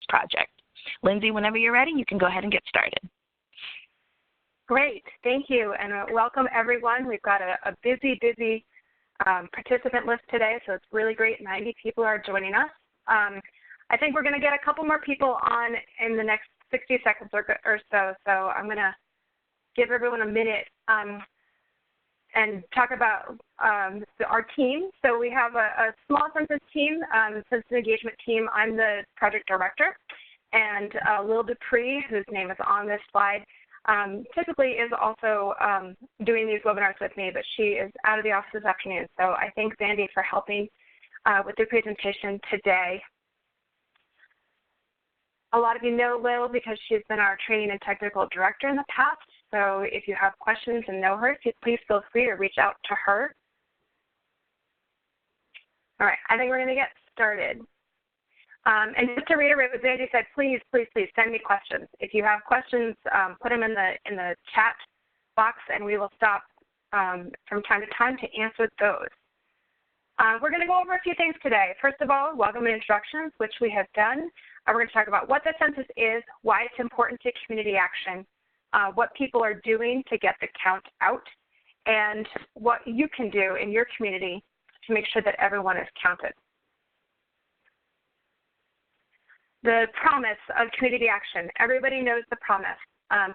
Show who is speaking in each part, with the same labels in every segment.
Speaker 1: project. Lindsay, whenever you're ready, you can go ahead and get started.
Speaker 2: Great, thank you, and welcome everyone. We've got a busy participant list today, so it's really great. 90 people are joining us. I think we're going to get a couple more people on in the next 60 seconds or so I'm going to give everyone a minute and talk about our team. So we have a small census team, census engagement team. I'm the project director, and Lil Dupree, whose name is on this slide, typically is also doing these webinars with me, but she is out of the office this afternoon. So I thank Zandy for helping with the presentation today. A lot of you know Lil because she's been our training and technical director in the past. So if you have questions and know her, please feel free to reach out to her. All right, I think we're going to get started. And just to reiterate what Zandy said, please send me questions. If you have questions, put them in the chat box, and we will stop from time to time to answer those. We're going to go over a few things today. First of all, welcome and introductions, which we have done. We're going to talk about what the census is, why it's important to community action, what people are doing to get the count out, and what you can do in your community to make sure that everyone is counted. The promise of community action. Everybody knows the promise.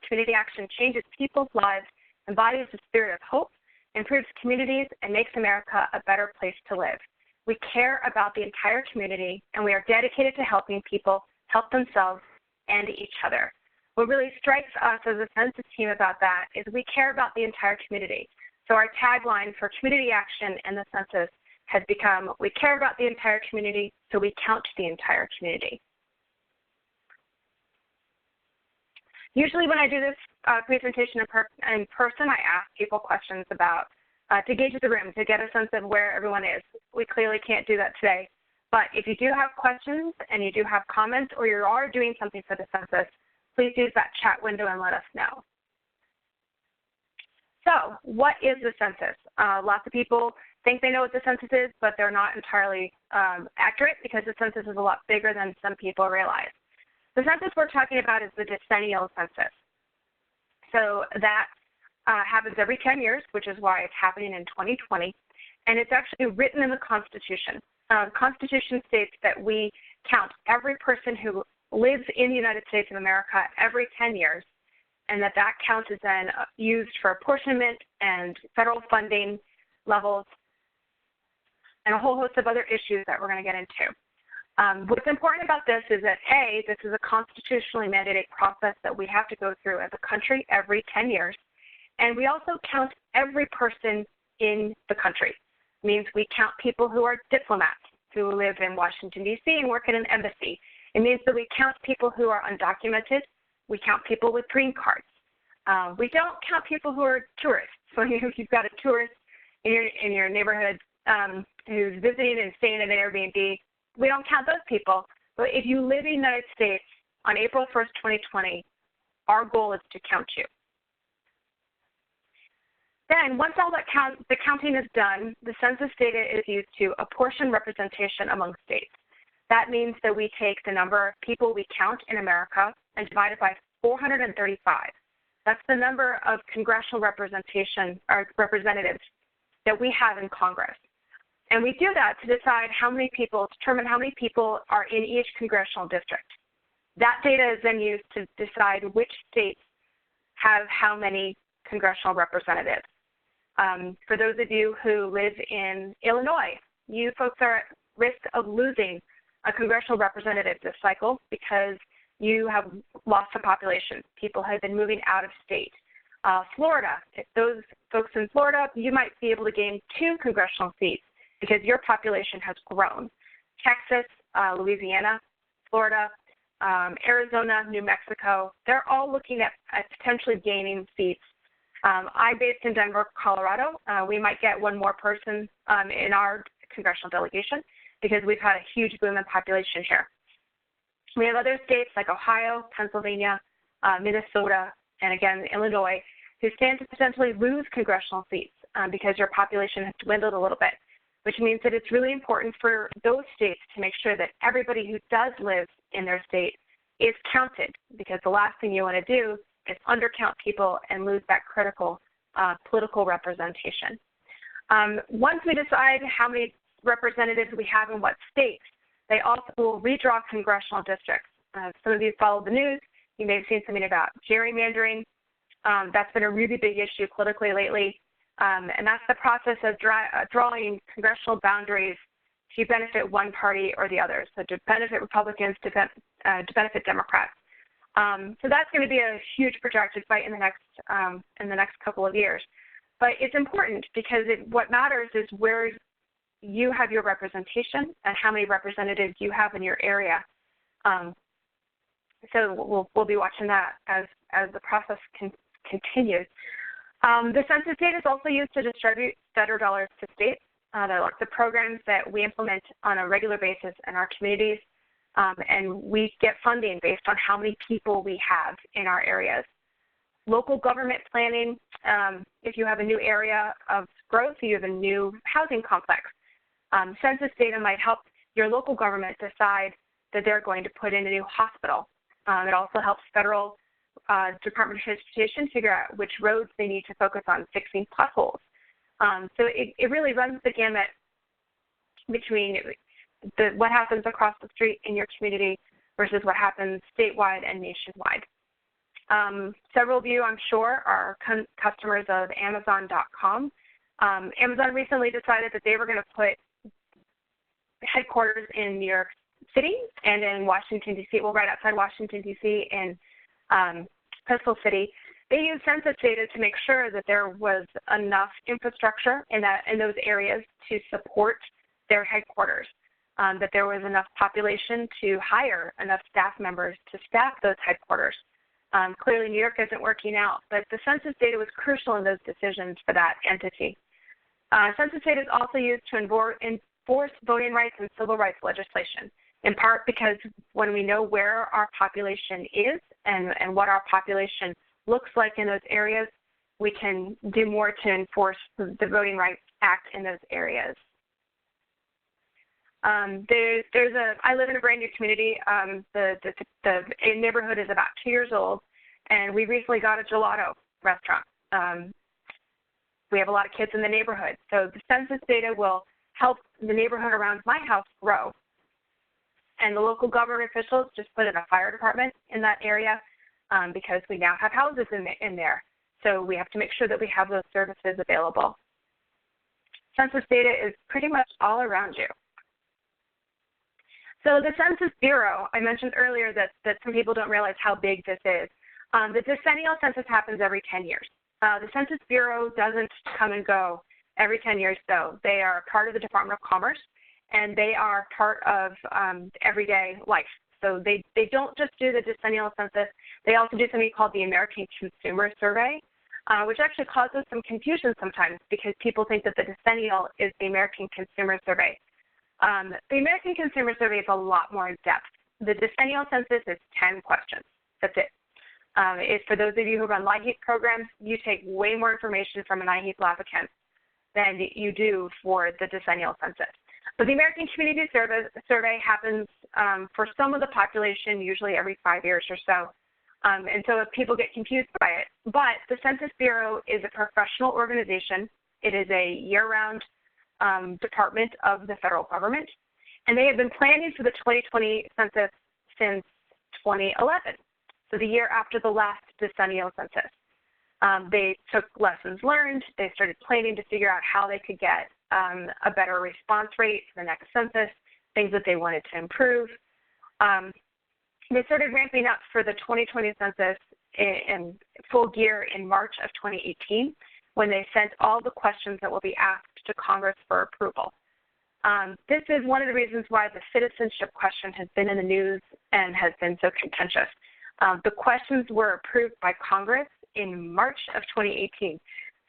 Speaker 2: Community action changes people's lives, embodies the spirit of hope, improves communities, and makes America a better place to live. We care about the entire community, and we are dedicated to helping people help themselves and each other. What really strikes us as a census team about that is we care about the entire community. So our tagline for community action and the census has become, we care about the entire community, so we count the entire community. Usually when I do this presentation in person, I ask people questions about, to gauge the room, to get a sense of where everyone is. We clearly can't do that today. But if you do have questions and you do have comments or you are doing something for the census, please use that chat window and let us know. So what is the census? Lots of people think they know what the census is, but they're not entirely accurate because the census is a lot bigger than some people realize. The census we're talking about is the decennial census. So that happens every 10 years, which is why it's happening in 2020. And it's actually written in the Constitution. The Constitution states that we count every person who lives in the United States of America every 10 years, and that count is then used for apportionment and federal funding levels and a whole host of other issues that we're going to get into. What's important about this is that, A, this is a constitutionally mandated process that we have to go through as a country every 10 years. And we also count every person in the country. It means we count people who are diplomats, who live in Washington, D.C. and work in an embassy. It means that we count people who are undocumented. We count people with green cards. We don't count people who are tourists. So if you've got a tourist in your neighborhood who's visiting and staying in an Airbnb, we don't count those people. But if you live in the United States on April 1st, 2020, our goal is to count you. Then once all that the counting is done, the census data is used to apportion representation among states. That means that we take the number of people we count in America and divide it by 435. That's the number of congressional representation or representatives that we have in Congress. And we do that to decide determine how many people are in each congressional district. That data is then used to decide which states have how many congressional representatives. For those of you who live in Illinois, you folks are at risk of losing a congressional representative this cycle because you have lost some population. People have been moving out of state. Florida, if those folks in Florida, you might be able to gain 2 congressional seats because your population has grown. Texas, Louisiana, Florida, Arizona, New Mexico, they're all looking at potentially gaining seats. I'm based in Denver, Colorado. We might get 1 more person in our congressional delegation because we've had a huge boom in population here. We have other states like Ohio, Pennsylvania, Minnesota, and again, Illinois, who stand to potentially lose congressional seats because your population has dwindled a little bit. which means that it's really important for those states to make sure that everybody who does live in their state is counted, because the last thing you want to do is undercount people and lose that critical political representation. Once we decide how many representatives we have in what states, they also will redraw congressional districts. Some of you follow the news. You may have seen something about gerrymandering. That's been a really big issue politically lately. And that's the process of drawing congressional boundaries to benefit one party or the other, so to benefit Republicans, to benefit Democrats. So that's going to be a huge protracted fight in the next couple of years. But it's important because what matters is where you have your representation and how many representatives you have in your area. So we'll be watching that as the process continues. The census data is also used to distribute federal dollars to states. There are lots of programs that we implement on a regular basis in our communities, and we get funding based on how many people we have in our areas. Local government planning, if you have a new area of growth, you have a new housing complex, census data might help your local government decide that they're going to put in a new hospital. It also helps federal Department of Transportation figure out which roads they need to focus on fixing potholes. So it really runs the gamut between what happens across the street in your community versus what happens statewide and nationwide. Several of you, I'm sure, are customers of Amazon.com. Amazon recently decided that they were going to put headquarters in New York City and in Washington, D.C., well, right outside Washington, D.C., in Crystal City. They used census data to make sure that there was enough infrastructure in those areas to support their headquarters, that there was enough population to hire enough staff members to staff those headquarters. Clearly, New York isn't working out, but the census data was crucial in those decisions for that entity. Census data is also used to enforce voting rights and civil rights legislation, in part because when we know where our population is and what our population looks like in those areas, we can do more to enforce the Voting Rights Act in those areas. I live in a brand new community. The neighborhood is about 2 years old, and we recently got a gelato restaurant. We have a lot of kids in the neighborhood, so the census data will help the neighborhood around my house grow. And the local government officials just put in a fire department in that area because we now have houses in there. So we have to make sure that we have those services available. Census data is pretty much all around you. So the Census Bureau, I mentioned earlier that some people don't realize how big this is. The decennial census happens every 10 years. The Census Bureau doesn't come and go every 10 years, though. They are part of the Department of Commerce, and they are part of everyday life. So they don't just do the decennial census. They also do something called the American Consumer Survey, which actually causes some confusion sometimes because people think that the decennial is the American Consumer Survey. The American Consumer Survey is a lot more in depth. The decennial census is 10 questions. That's it. For those of you who run LIHEAP programs, you take way more information from an IHEAP applicant than you do for the decennial census. But the American Community Survey happens for some of the population, usually every 5 years or so. And so people get confused by it. But the Census Bureau is a professional organization. It is a year-round department of the federal government. And they have been planning for the 2020 census since 2011, so the year after the last decennial census. They took lessons learned. They started planning to figure out how they could get a better response rate for the next census, things that they wanted to improve. They started ramping up for the 2020 census in full gear in March of 2018 when they sent all the questions that will be asked to Congress for approval. This is one of the reasons why the citizenship question has been in the news and has been so contentious. The questions were approved by Congress in March of 2018.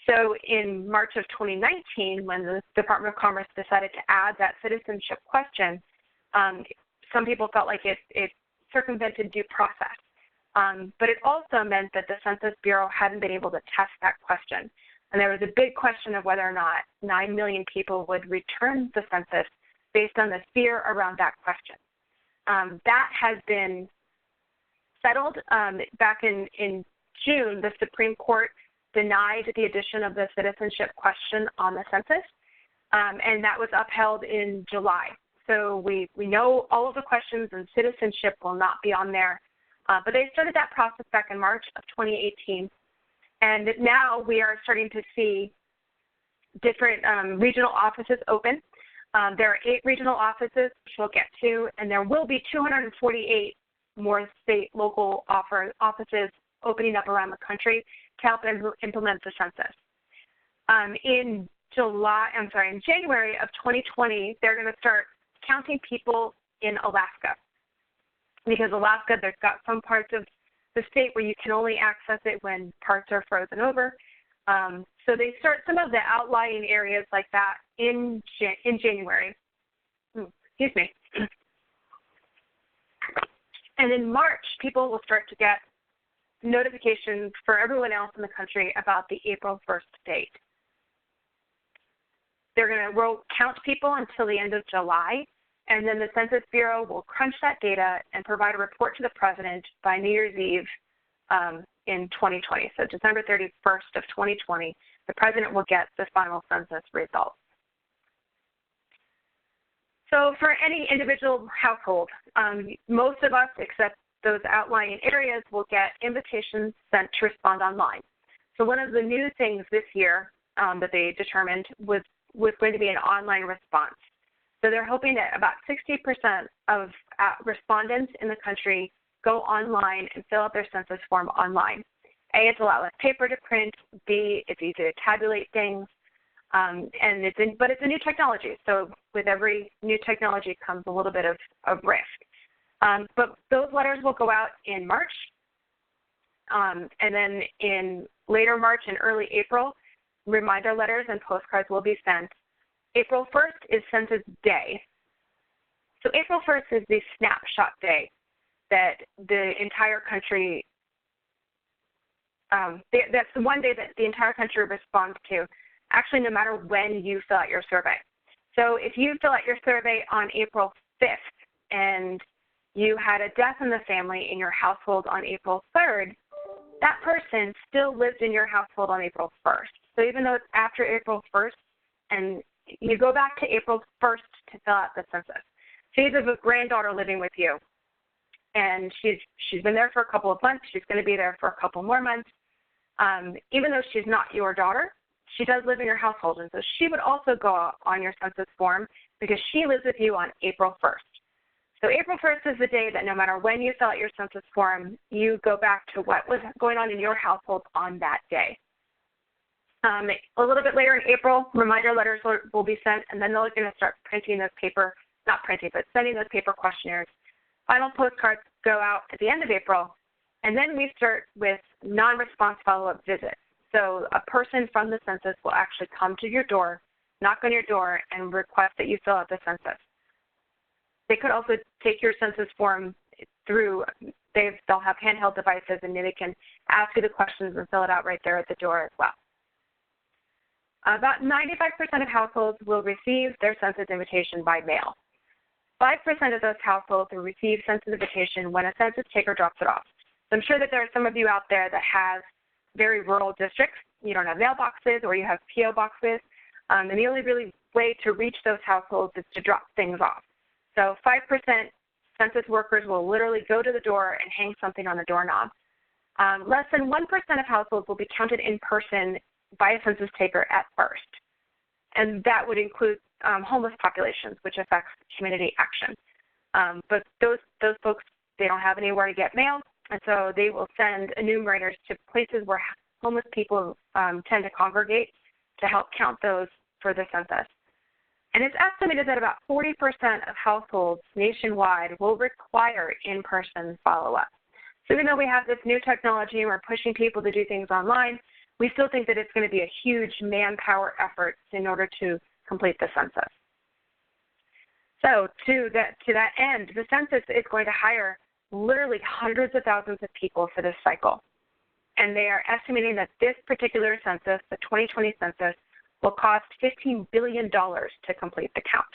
Speaker 2: So in March of 2019, when the Department of Commerce decided to add that citizenship question, some people felt like it circumvented due process. But it also meant that the Census Bureau hadn't been able to test that question. And there was a big question of whether or not 9 million people would return the census based on the fear around that question. That has been settled. Back in June, the Supreme Court denied the addition of the citizenship question on the census, and that was upheld in July. So we know all of the questions, and citizenship will not be on there. But they started that process back in March of 2018. And now we are starting to see different regional offices open. There are 8 regional offices, which we'll get to, and there will be 248 more state, local offices opening up around the country to help implement the census. In January of 2020, they're going to start counting people in Alaska, because Alaska, they've got some parts of the state where you can only access it when parts are frozen over. So they start some of the outlying areas like that in January. Excuse me. And in March, people will start to get notifications for everyone else in the country about the April 1st date. We'll count people until the end of July, and then the Census Bureau will crunch that data and provide a report to the president by New Year's Eve in 2020. So December 31st of 2020, the president will get the final census results. So for any individual household, most of us, except those outlying areas, will get invitations sent to respond online. So one of the new things this year that they determined was going to be an online response. So they're hoping that about 60% of respondents in the country go online and fill out their census form online. A, it's a lot less paper to print. B, it's easy to tabulate things. But it's a new technology. So with every new technology comes a little bit of risk. But those letters will go out in March. And then in later March and early April, reminder letters and postcards will be sent. April 1st is Census Day. So April 1st is the snapshot day that the entire country, that's the one day that the entire country responds to, actually no matter when you fill out your survey. So if you fill out your survey on April 5th and you had a death in the family in your household on April 3rd, that person still lived in your household on April 1st. So even though it's after April 1st, and you go back to April 1st to fill out the census. So you have a granddaughter living with you, and she's been there for a couple of months. She's going to be there for a couple more months. Even though she's not your daughter, she does live in your household, and so she would also go on your census form because she lives with you on April 1st. So April 1st is the day that no matter when you fill out your census form, you go back to what was going on in your household on that day. A little bit later in April, reminder letters will be sent, and then they're going to start printing those sending those paper questionnaires. Final postcards go out at the end of April, and then we start with non-response follow-up visits. So a person from the census will actually come to your door, knock on your door, and request that you fill out the census. They could also take your census form through, they'll have handheld devices, and they can ask you the questions and fill it out right there at the door as well. About 95% of households will receive their census invitation by mail. 5% of those households will receive census invitation when a census taker drops it off. So I'm sure that there are some of you out there that have very rural districts. You don't have mailboxes or you have P.O. boxes. And the only really way to reach those households is to drop things off. So 5% census workers will literally go to the door and hang something on the doorknob. Less than 1% of households will be counted in person by a census taker at first. And that would include homeless populations, which affects community action. But those folks, they don't have anywhere to get mail, and so they will send enumerators to places where homeless people tend to congregate to help count those for the census. And it's estimated that about 40% of households nationwide will require in-person follow-up. So even though we have this new technology and we're pushing people to do things online, we still think that it's going to be a huge manpower effort in order to complete the census. So to that end, the census is going to hire literally hundreds of thousands of people for this cycle. and they are estimating that this particular census, the 2020 census, will cost $15 billion to complete the count.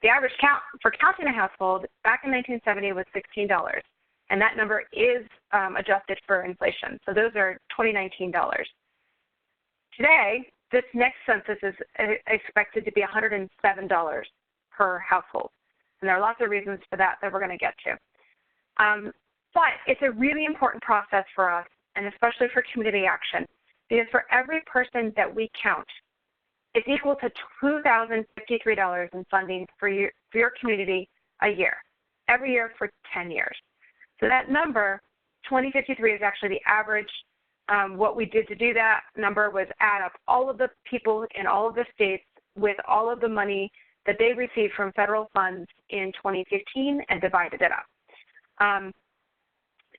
Speaker 2: The average count for counting a household back in 1970 was $16, and that number is adjusted for inflation. So those are 2019 dollars. Today, this next census is expected to be $107 per household, and there are lots of reasons for that we're going to get to. But it's a really important process for us, and especially for community action, because for every person that we count, it's equal to $2,053 in funding for your community a year, every year for 10 years. So that number, 2053, is actually the average. What we did to do that number was add up all of the people in all of the states with all of the money that they received from federal funds in 2015 and divided it up.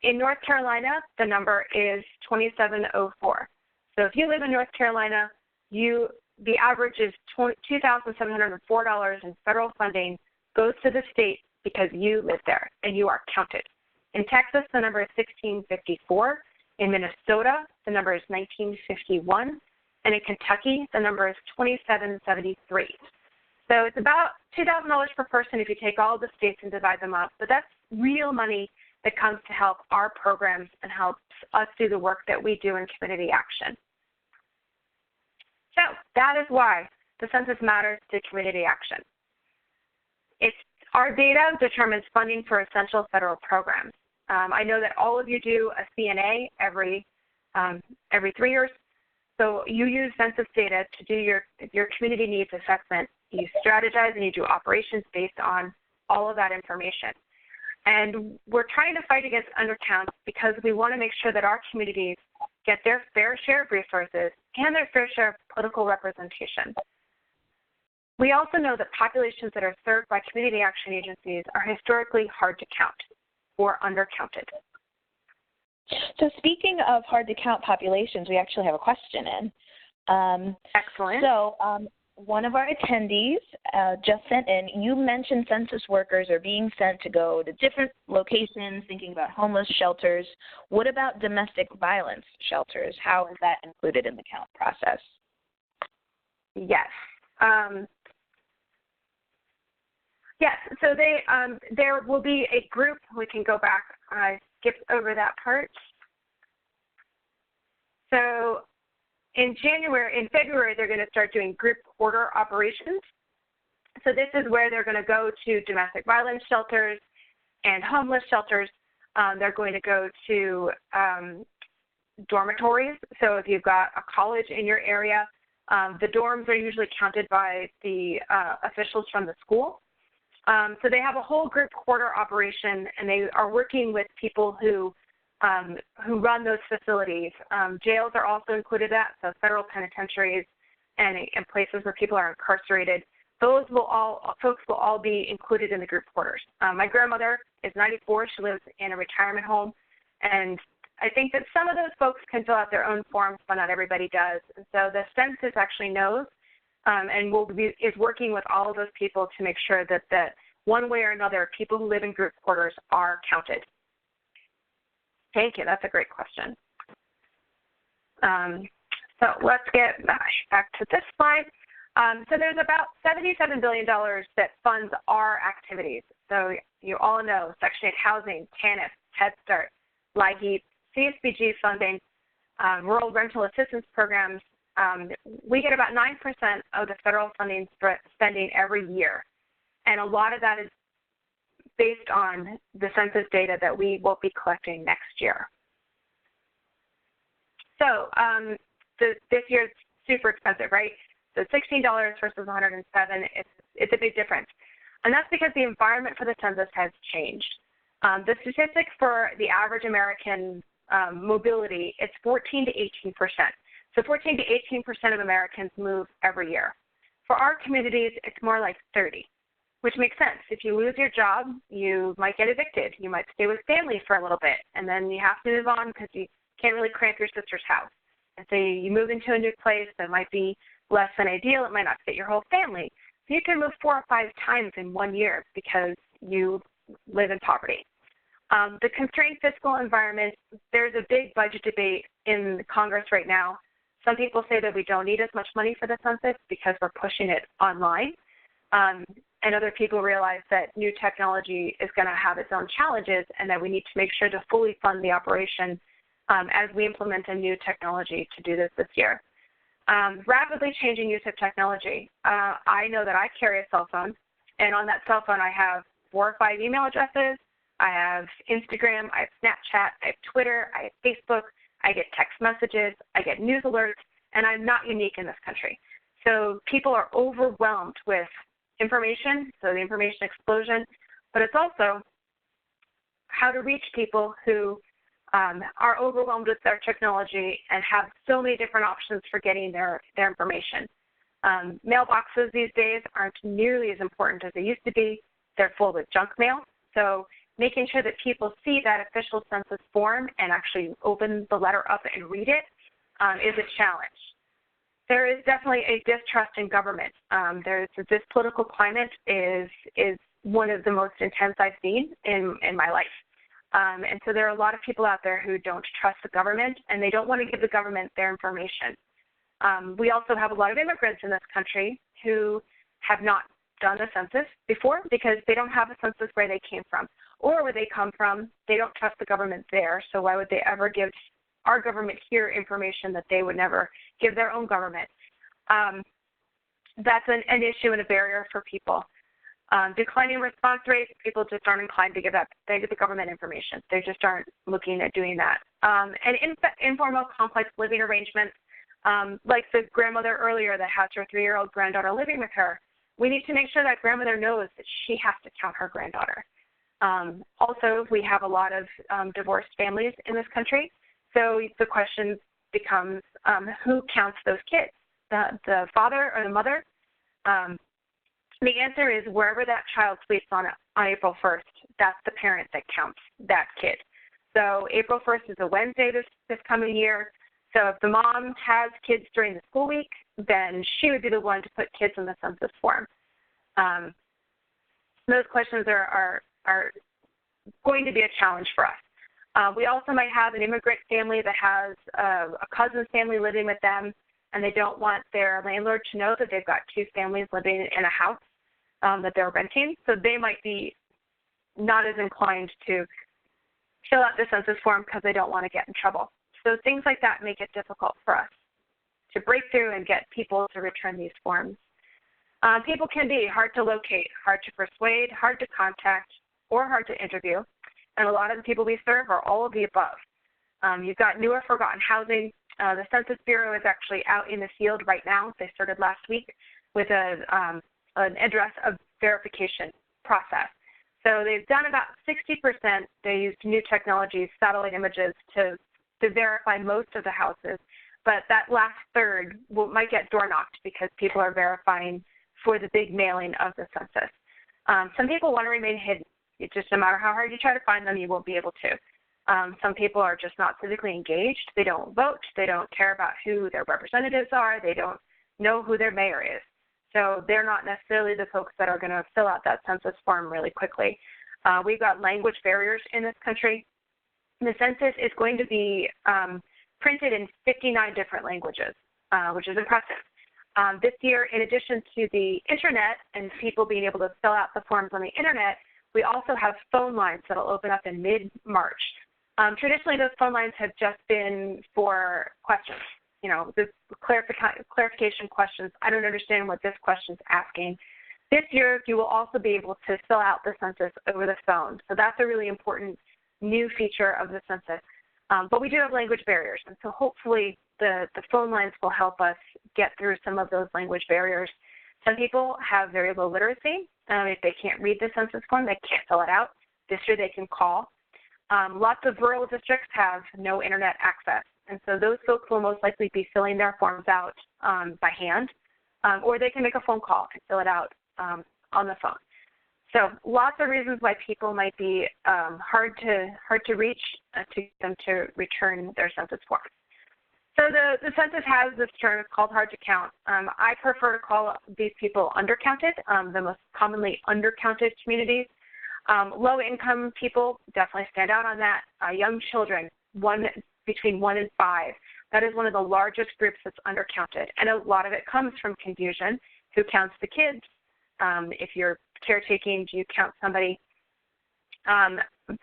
Speaker 2: In North Carolina, the number is 2704. So if you live in North Carolina, the average is $2,704 in federal funding goes to the state because you live there and you are counted. In Texas, the number is 1654. In Minnesota, the number is 1951. And in Kentucky, the number is 2773. So it's about $2,000 per person if you take all the states and divide them up. But that's real money that comes to help our programs and helps us do the work that we do in community action. So that is why the census matters to community action. Our data determines funding for essential federal programs. I know that all of you do a CNA every 3 years. So you use census data to do your community needs assessment. You strategize and you do operations based on all of that information. And we're trying to fight against undercounts because we want to make sure that our communities get their fair share of resources and their fair share of political representation. We also know that populations that are served by community action agencies are historically hard to count or undercounted.
Speaker 1: So speaking of hard to count populations, we actually have a question in.
Speaker 2: Excellent.
Speaker 1: So one of our attendees just sent in, you mentioned census workers are being sent to go to different locations, thinking about homeless shelters. What about domestic violence shelters? How is that included in the count process?
Speaker 2: Yes. Yes, so there will be a group. We can go back. I skipped over that part. So in February, they're going to start doing group quarter operations. So this is where they're going to go to domestic violence shelters and homeless shelters. They're going to go to dormitories. So if you've got a college in your area, the dorms are usually counted by the officials from the school. So they have a whole group quarter operation, and they are working with people who run those facilities. Jails are also included in that, so federal penitentiaries and places where people are incarcerated. Folks will all be included in the group quarters. My grandmother is 94. She lives in a retirement home, and I think that some of those folks can fill out their own forms, but not everybody does. And so the census actually knows and is working with all of those people to make sure that one way or another, people who live in group quarters are counted. Thank you. That's a great question. So let's get back to this slide. So there's about $77 billion that funds our activities. So you all know Section 8 housing, TANF, Head Start, LIHEAP, CSBG funding, rural rental assistance programs. We get about 9% of the federal funding spending every year. And a lot of that is based on the census data that we will be collecting next year. So this year's super expensive, right? So $16 versus $107, it's a big difference. And that's because the environment for the census has changed. The statistics for the average American mobility, it's 14 to 18%. So 14 to 18% of Americans move every year. For our communities, it's more like 30, which makes sense. If you lose your job, you might get evicted. You might stay with family for a little bit, and then you have to move on because you can't really cramp your sister's house. And so you move into a new place that might be less than ideal. It might not fit your whole family. So you can move 4 or 5 times in 1 year because you live in poverty. The constrained fiscal environment, there's a big budget debate in Congress right now. Some people say that we don't need as much money for the census because we're pushing it online. And other people realize that new technology is going to have its own challenges and that we need to make sure to fully fund the operation as we implement a new technology to do this year. Rapidly changing use of technology. I know that I carry a cell phone, and on that cell phone I have 4 or 5 email addresses. I have Instagram, I have Snapchat, I have Twitter, I have Facebook, I get text messages, I get news alerts, and I'm not unique in this country. So people are overwhelmed with information, so the information explosion, but it's also how to reach people who are overwhelmed with their technology and have so many different options for getting their information. Mailboxes these days aren't nearly as important as they used to be. They're full with junk mail. So making sure that people see that official census form and actually open the letter up and read it is a challenge. There is definitely a distrust in government. This political climate is one of the most intense I've seen in my life. And so there are a lot of people out there who don't trust the government, and they don't want to give the government their information. We also have a lot of immigrants in this country who have not done a census before because they don't have a census where they came from. Or where they come from, they don't trust the government there, so why would they ever give our government here information that they would never give their own government? That's an issue and a barrier for people. Declining response rates, people just aren't inclined to give the government information. They just aren't looking at doing that. And informal complex living arrangements, like the grandmother earlier that has her 3-year-old granddaughter living with her, we need to make sure that grandmother knows that she has to count her granddaughter. Also, we have a lot of divorced families in this country, so the question becomes who counts those kids, the father or the mother? The answer is wherever that child sleeps on April 1st, that's the parent that counts that kid. So April 1st is a Wednesday this coming year. So if the mom has kids during the school week, then she would be the one to put kids in the census form. Those questions are going to be a challenge for us. We also might have an immigrant family that has a cousin's family living with them, and they don't want their landlord to know that they've got 2 families living in a house that they're renting. So they might be not as inclined to fill out the census form because they don't want to get in trouble. So things like that make it difficult for us to break through and get people to return these forms. People can be hard to locate, hard to persuade, hard to contact, or hard to interview. And a lot of the people we serve are all of the above. You've got new or forgotten housing. The Census Bureau is actually out in the field right now. They started last week with an address of verification process. So they've done about 60%. They used new technologies, satellite images, to verify most of the houses. But that last third might get door knocked because people are verifying for the big mailing of the census. Some people want to remain hidden. It's just no matter how hard you try to find them, you won't be able to. Some people are just not civically engaged. They don't vote. They don't care about who their representatives are. They don't know who their mayor is. So they're not necessarily the folks that are going to fill out that census form really quickly. We've got language barriers in this country. The census is going to be printed in 59 different languages, which is impressive. This year, in addition to the internet and people being able to fill out the forms on the internet, we also have phone lines that will open up in mid-March. Traditionally, those phone lines have just been for questions, the clarification questions. I don't understand what this question's asking. This year, you will also be able to fill out the census over the phone. So that's a really important new feature of the census. But we do have language barriers, and so hopefully the phone lines will help us get through some of those language barriers. Some people have very low literacy. If they can't read the census form, they can't fill it out. This year they can call. Lots of rural districts have no internet access, and so those folks will most likely be filling their forms out by hand, or they can make a phone call and fill it out on the phone. So lots of reasons why people might be hard to reach to get them to return their census forms. So the census has this term called hard to count. I prefer to call these people undercounted, the most commonly undercounted communities. Low-income people definitely stand out on that. Young children, between 1 and 5. That is one of the largest groups that's undercounted, and a lot of it comes from confusion. Who counts the kids? If you're caretaking, do you count somebody?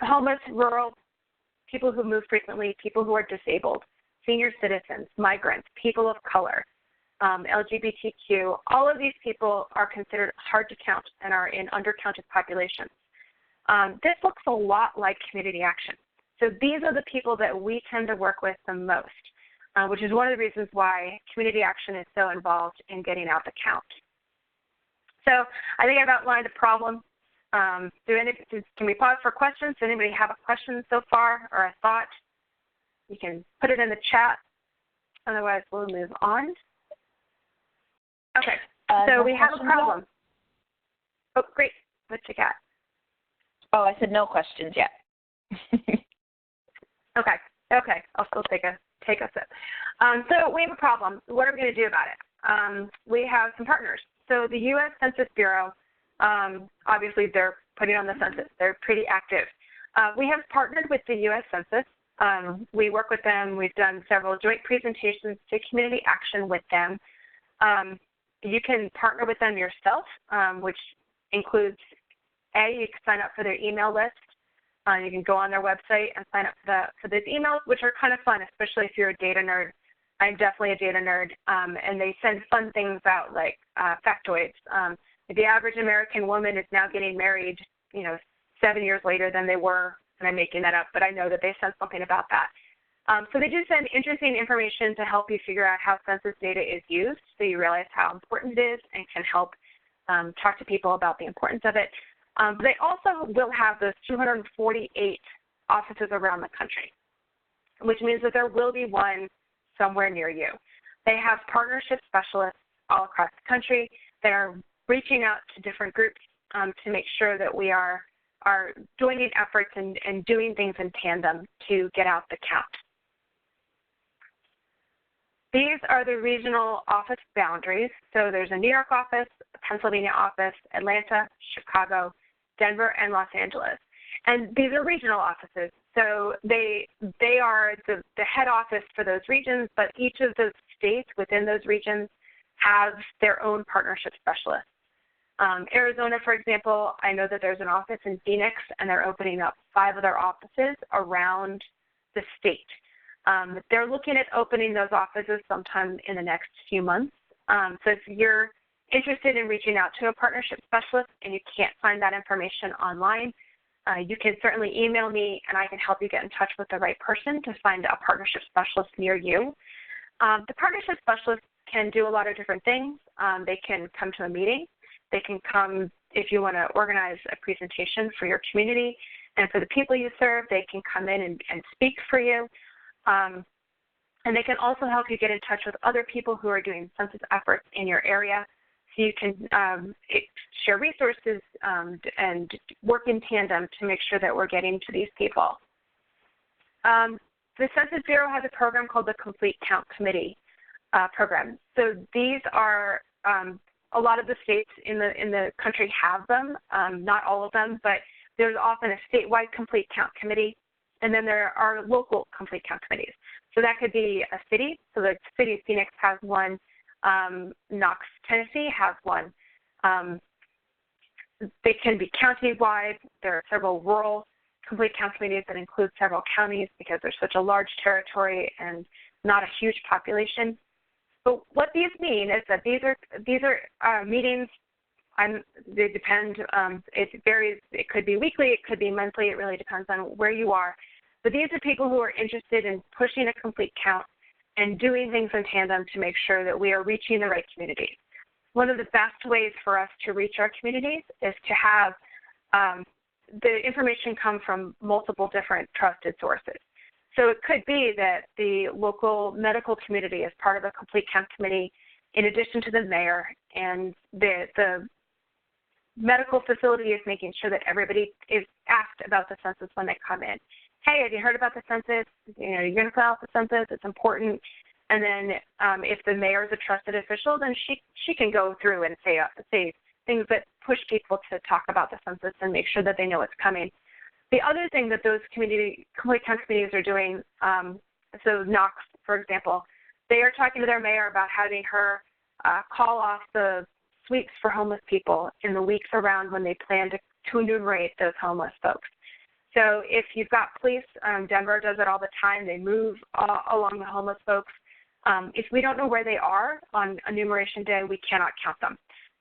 Speaker 2: Homeless, rural, people who move frequently, people who are disabled, senior citizens, migrants, people of color, LGBTQ, all of these people are considered hard to count and are in undercounted populations. This looks a lot like community action. So these are the people that we tend to work with the most, which is one of the reasons why community action is so involved in getting out the count. So I think I've outlined a problem. Can we pause for questions? Does anybody have a question so far or a thought? You can put it in the chat. Otherwise, we'll move on. Okay, so we have a problem. Oh, great. What you got?
Speaker 1: Oh, I said no questions yet.
Speaker 2: Okay. I'll still take a sip. So we have a problem. What are we going to do about it? We have some partners. So the U.S. Census Bureau, obviously they're putting on the census. They're pretty active. We have partnered with the U.S. Census. We work with them. We've done several joint presentations to community action with them. You can partner with them yourself, which includes, you can sign up for their email list. You can go on their website and sign up for those emails, which are kind of fun, especially if you're a data nerd. I'm definitely a data nerd, and they send fun things out like factoids. The average American woman is now getting married, 7 years later than they were, and I'm making that up, but I know that they sent something about that. So they do send interesting information to help you figure out how census data is used, so you realize how important it is and can help talk to people about the importance of it. They also will have those 248 offices around the country, which means that there will be one somewhere near you. They have partnership specialists all across the country. They are reaching out to different groups to make sure that we are joining efforts and doing things in tandem to get out the count. These are the regional office boundaries. So there's a New York office, a Pennsylvania office, Atlanta, Chicago, Denver, and Los Angeles. And these are regional offices. So they are the head office for those regions, but each of those states within those regions have their own partnership specialists. Arizona, for example, I know that there's an office in Phoenix, and they're opening up 5 other offices around the state. They're looking at opening those offices sometime in the next few months. So if you're interested in reaching out to a partnership specialist and you can't find that information online, you can certainly email me and I can help you get in touch with the right person to find a partnership specialist near you. The partnership specialist can do a lot of different things. They can come to a meeting. They can come if you want to organize a presentation for your community and for the people you serve. They can come in and speak for you. And they can also help you get in touch with other people who are doing census efforts in your area. So you can share resources and work in tandem to make sure that we're getting to these people. The Census Bureau has a program called the Complete Count Committee program. So these are a lot of the states in the country have them, not all of them, but there's often a statewide Complete Count Committee, and then there are local Complete Count Committees. So that could be a city. So the city of Phoenix has one. Knox, Tennessee has one. They can be county-wide. There are several rural Complete Count Committees that include several counties because there's such a large territory and not a huge population. But what these mean is that these are meetings. They depend. It varies. It could be weekly. It could be monthly. It really depends on where you are. But these are people who are interested in pushing a complete count and doing things in tandem to make sure that we are reaching the right communities. One of the best ways for us to reach our communities is to have the information come from multiple different trusted sources. So it could be that the local medical community is part of a Complete Count Committee in addition to the mayor, and the medical facility is making sure that everybody is asked about the census when they come in. Hey, have you heard about the census? You're going to fill out the census. It's important. And then if the mayor is a trusted official, then she can go through and say things that push people to talk about the census and make sure that they know it's coming. The other thing that those complete count committees are doing, so Knox, for example, they are talking to their mayor about having her call off the sweeps for homeless people in the weeks around when they plan to enumerate those homeless folks. So if you've got police, Denver does it all the time. They move along the homeless folks. If we don't know where they are on enumeration day, we cannot count them.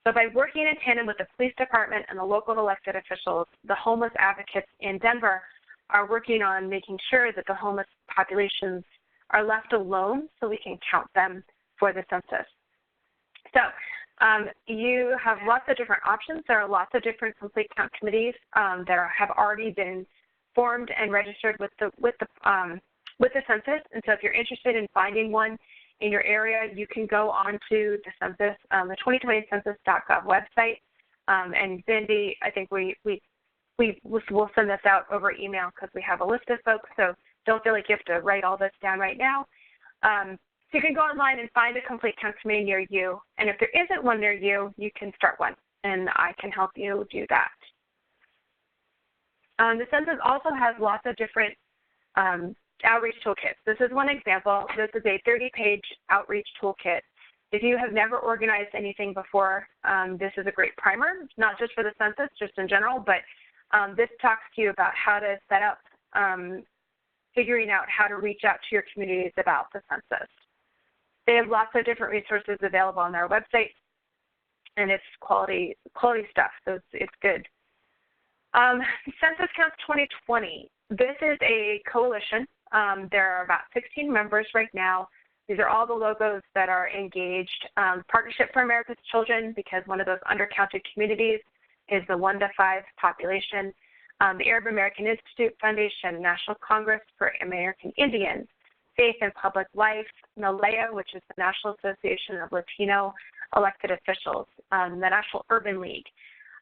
Speaker 2: So by working in tandem with the police department and the local elected officials, the homeless advocates in Denver are working on making sure that the homeless populations are left alone so we can count them for the census. So you have lots of different options. There are lots of different complete count committees that have already been formed and registered with the census. And so if you're interested in finding one in your area, you can go on to the census, the 2020 census.gov website. And Cindy, I think we'll send this out over email because we have a list of folks. So don't feel like you have to write all this down right now. So you can go online and find a complete count committee near you. And if there isn't one near you, you can start one, and I can help you do that. The census also has lots of different outreach toolkits. This is one example. This is a 30-page outreach toolkit. If you have never organized anything before, this is a great primer, not just for the census, just in general, but this talks to you about how to set up, figuring out how to reach out to your communities about the census. They have lots of different resources available on their website, and it's quality stuff, so it's good. Census Counts 2020. This is a coalition. There are about 16 members right now. These are all the logos that are engaged. Partnership for America's Children, because one of those undercounted communities is the 1 to 5 population. The Arab American Institute Foundation, National Congress for American Indians, Faith in Public Life, NALEA, which is the National Association of Latino Elected Officials, the National Urban League.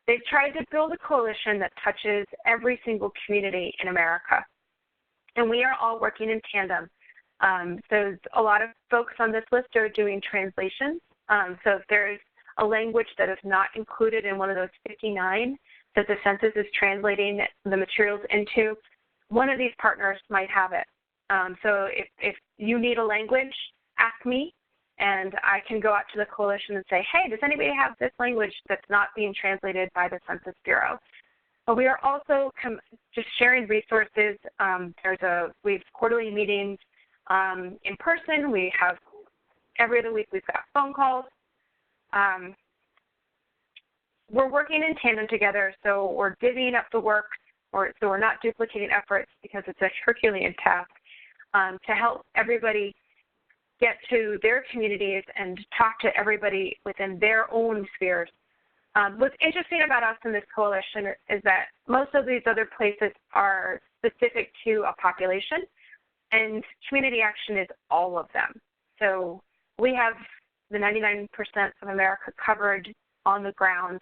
Speaker 2: They've tried to build a coalition that touches every single community in America. And we are all working in tandem. So a lot of folks on this list are doing translations. So if there's a language that is not included in one of those 59 that the census is translating the materials into, one of these partners might have it. So if you need a language, ask me, and I can go out to the coalition and say, hey, does anybody have this language that's not being translated by the Census Bureau? But we are also just sharing resources. We have quarterly meetings in person. We have every other week we've got phone calls. We're working in tandem together, so we're divvying up the work, so we're not duplicating efforts because it's a Herculean task to help everybody get to their communities and talk to everybody within their own spheres. What's interesting about us in this coalition is that most of these other places are specific to a population, and community action is all of them. So we have the 99% of America covered on the ground,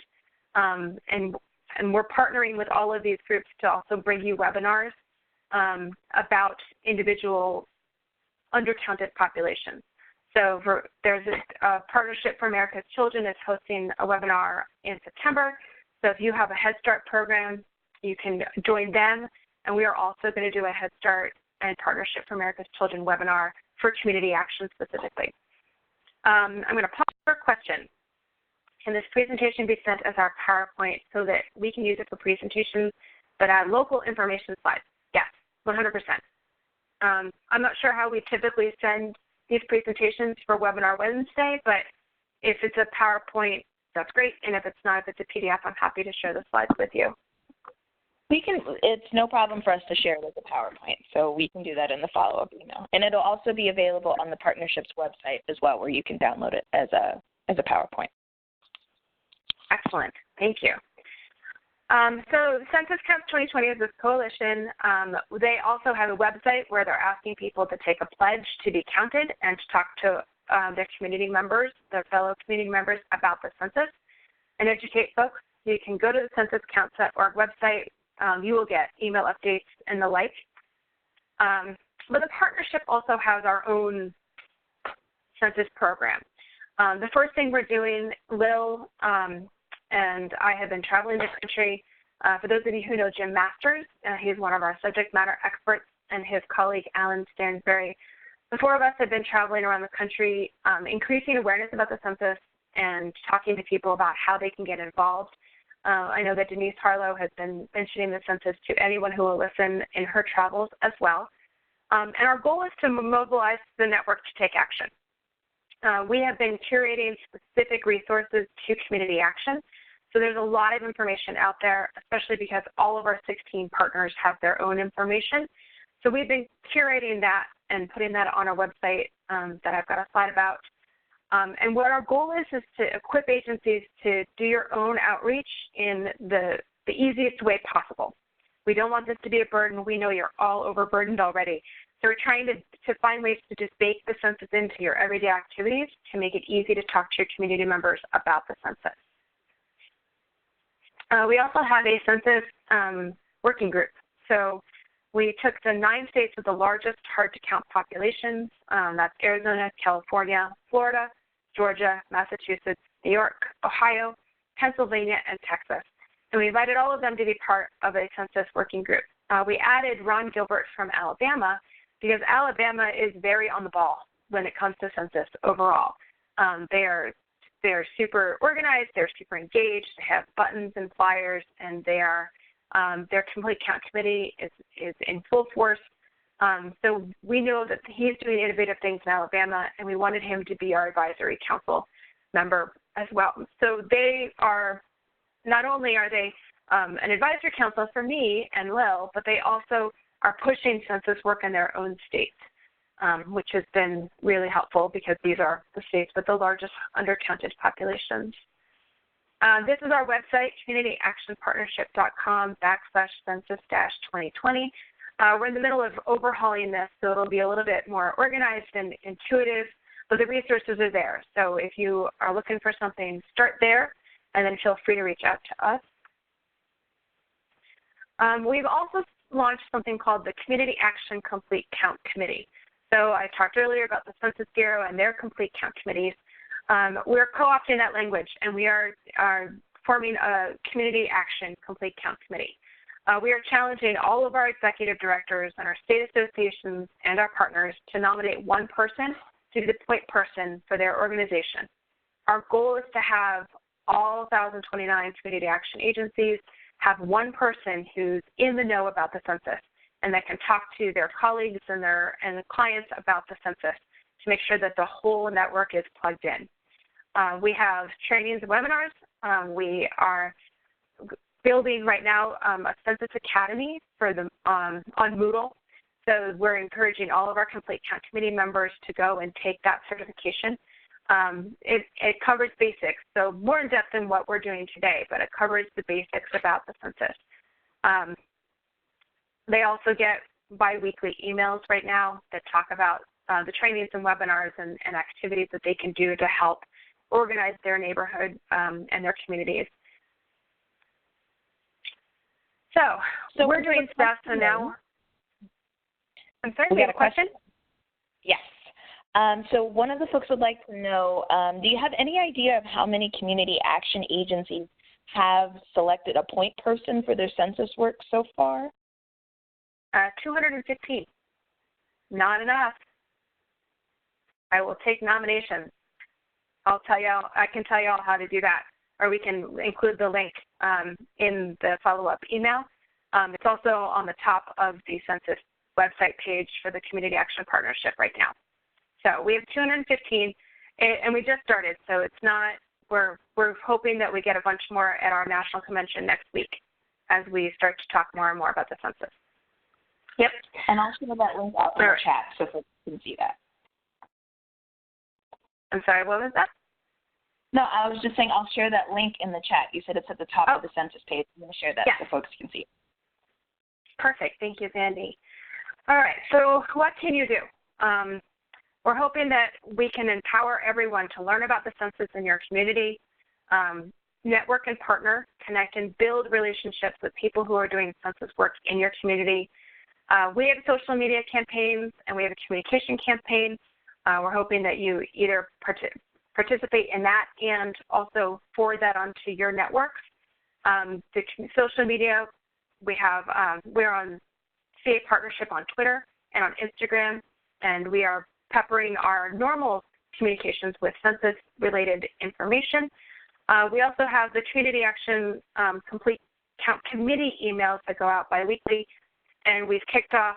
Speaker 2: and we're partnering with all of these groups to also bring you webinars about individual undercounted populations. So there's a Partnership for America's Children is hosting a webinar in September. So if you have a Head Start program, you can join them. And we are also going to do a Head Start and Partnership for America's Children webinar for community action specifically. I'm going to pause for a question. Can this presentation be sent as our PowerPoint so that we can use it for presentations that add local information slides? Yes, 100%. I'm not sure how we typically send these presentations for Webinar Wednesday, but if it's a PowerPoint, that's great. And if it's not, if it's a PDF, I'm happy to share the slides with you.
Speaker 1: It's no problem for us to share it as a PowerPoint, so we can do that in the follow-up email. And it'll also be available on the partnership's website as well, where you can download it as a PowerPoint.
Speaker 2: Excellent. Thank you. So Census Counts 2020 is this coalition. They also have a website where they're asking people to take a pledge to be counted and to talk to their community members, their fellow community members about the census and educate folks. You can go to the censuscounts.org website. You will get email updates and the like. But the partnership also has our own census program. The first thing we're doing, Lil and I have been traveling the country. For those of you who know Jim Masters, he's one of our subject matter experts, and his colleague Alan Stansberry. The four of us have been traveling around the country, increasing awareness about the census and talking to people about how they can get involved. I know that Denise Harlow has been mentioning the census to anyone who will listen in her travels as well. And our goal is to mobilize the network to take action. We have been curating specific resources to community action. So there's a lot of information out there, especially because all of our 16 partners have their own information. So we've been curating that and putting that on our website that I've got a slide about. And what our goal is to equip agencies to do your own outreach in the easiest way possible. We don't want this to be a burden. We know you're all overburdened already. So we're trying to find ways to just bake the census into your everyday activities to make it easy to talk to your community members about the census. We also have a census working group. So we took the 9 states with the largest hard-to-count populations. That's Arizona, California, Florida, Georgia, Massachusetts, New York, Ohio, Pennsylvania, and Texas. And we invited all of them to be part of a census working group. We added Ron Gilbert from Alabama because Alabama is very on the ball when it comes to census overall. They're super organized, they're super engaged, they have buttons and flyers, and their complete count committee is in full force. So we know that he's doing innovative things in Alabama, and we wanted him to be our advisory council member as well. So they are, not only are they an advisory council for me and Lil, but they also are pushing census work in their own states, which has been really helpful because these are the states with the largest undercounted populations. This is our website, communityactionpartnership.com/census-2020. We're in the middle of overhauling this, so it'll be a little bit more organized and intuitive, but the resources are there. So if you are looking for something, start there, and then feel free to reach out to us. We've also launched something called the Community Action Complete Count Committee. So I talked earlier about the Census Bureau and their complete count committees. We're co-opting that language, and we are forming a Community Action Complete Count Committee. We are challenging all of our executive directors and our state associations and our partners to nominate one person to be the point person for their organization. Our goal is to have all 1,029 community action agencies have one person who's in the know about the census and that can talk to their colleagues and the clients about the census to make sure that the whole network is plugged in. We have trainings and webinars. We are building right now a Census Academy for on Moodle. So we're encouraging all of our complete count committee members to go and take that certification. It covers basics, so more in depth than what we're doing today, but it covers the basics about the census. They also get bi-weekly emails right now that talk about the trainings and webinars and activities that they can do to help organize their neighborhood and their communities. So we're doing stuff, so now, I'm sorry, we have a question?
Speaker 1: Yes. So one of the folks would like to know, do you have any idea of how many community action agencies have selected a point person for their census work so far?
Speaker 2: 215. Not enough. I will take nominations. I can tell you all how to do that, or we can include the link in the follow-up email. It's also on the top of the census website page for the Community Action Partnership right now. So we have 215, and we just started, so it's not, we're hoping that we get a bunch more at our national convention next week as we start to talk more and more about the census. Yep.
Speaker 1: And I'll share that link out in the chat so folks can see that.
Speaker 2: I'm sorry, what was that?
Speaker 1: No, I was just saying I'll share that link in the chat. You said it's at the top of the census page. I'm going to share that so folks can see it.
Speaker 2: Perfect. Thank you, Sandy. All right, so what can you do? We're hoping that we can empower everyone to learn about the census in your community, network and partner, connect and build relationships with people who are doing census work in your community. We have social media campaigns and we have a communication campaign. We're hoping that you either participate in that and also forward that onto your networks. The social media, we're on CA Partnership on Twitter and on Instagram, and we are peppering our normal communications with census-related information. We also have the Community Action Complete Count Committee emails that go out biweekly, and we've kicked off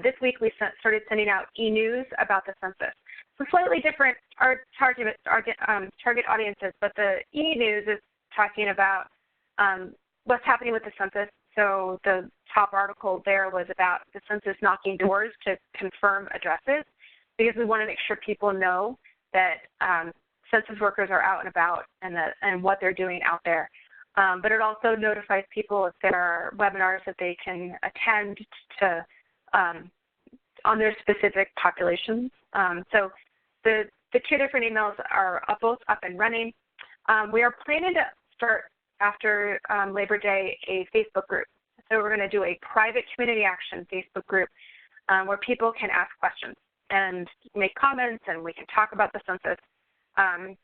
Speaker 2: this week. We started sending out e-news about the census. So slightly different our target audiences, but the e-news is talking about what's happening with the census. So the top article there was about the census knocking doors to confirm addresses, because we want to make sure people know that census workers are out and about and what they're doing out there. But it also notifies people if there are webinars that they can attend to on their specific populations. So the two different emails are both up and running. We are planning to start after Labor Day a Facebook group. So we're going to do a private community action Facebook group where people can ask questions and make comments, and we can talk about the census.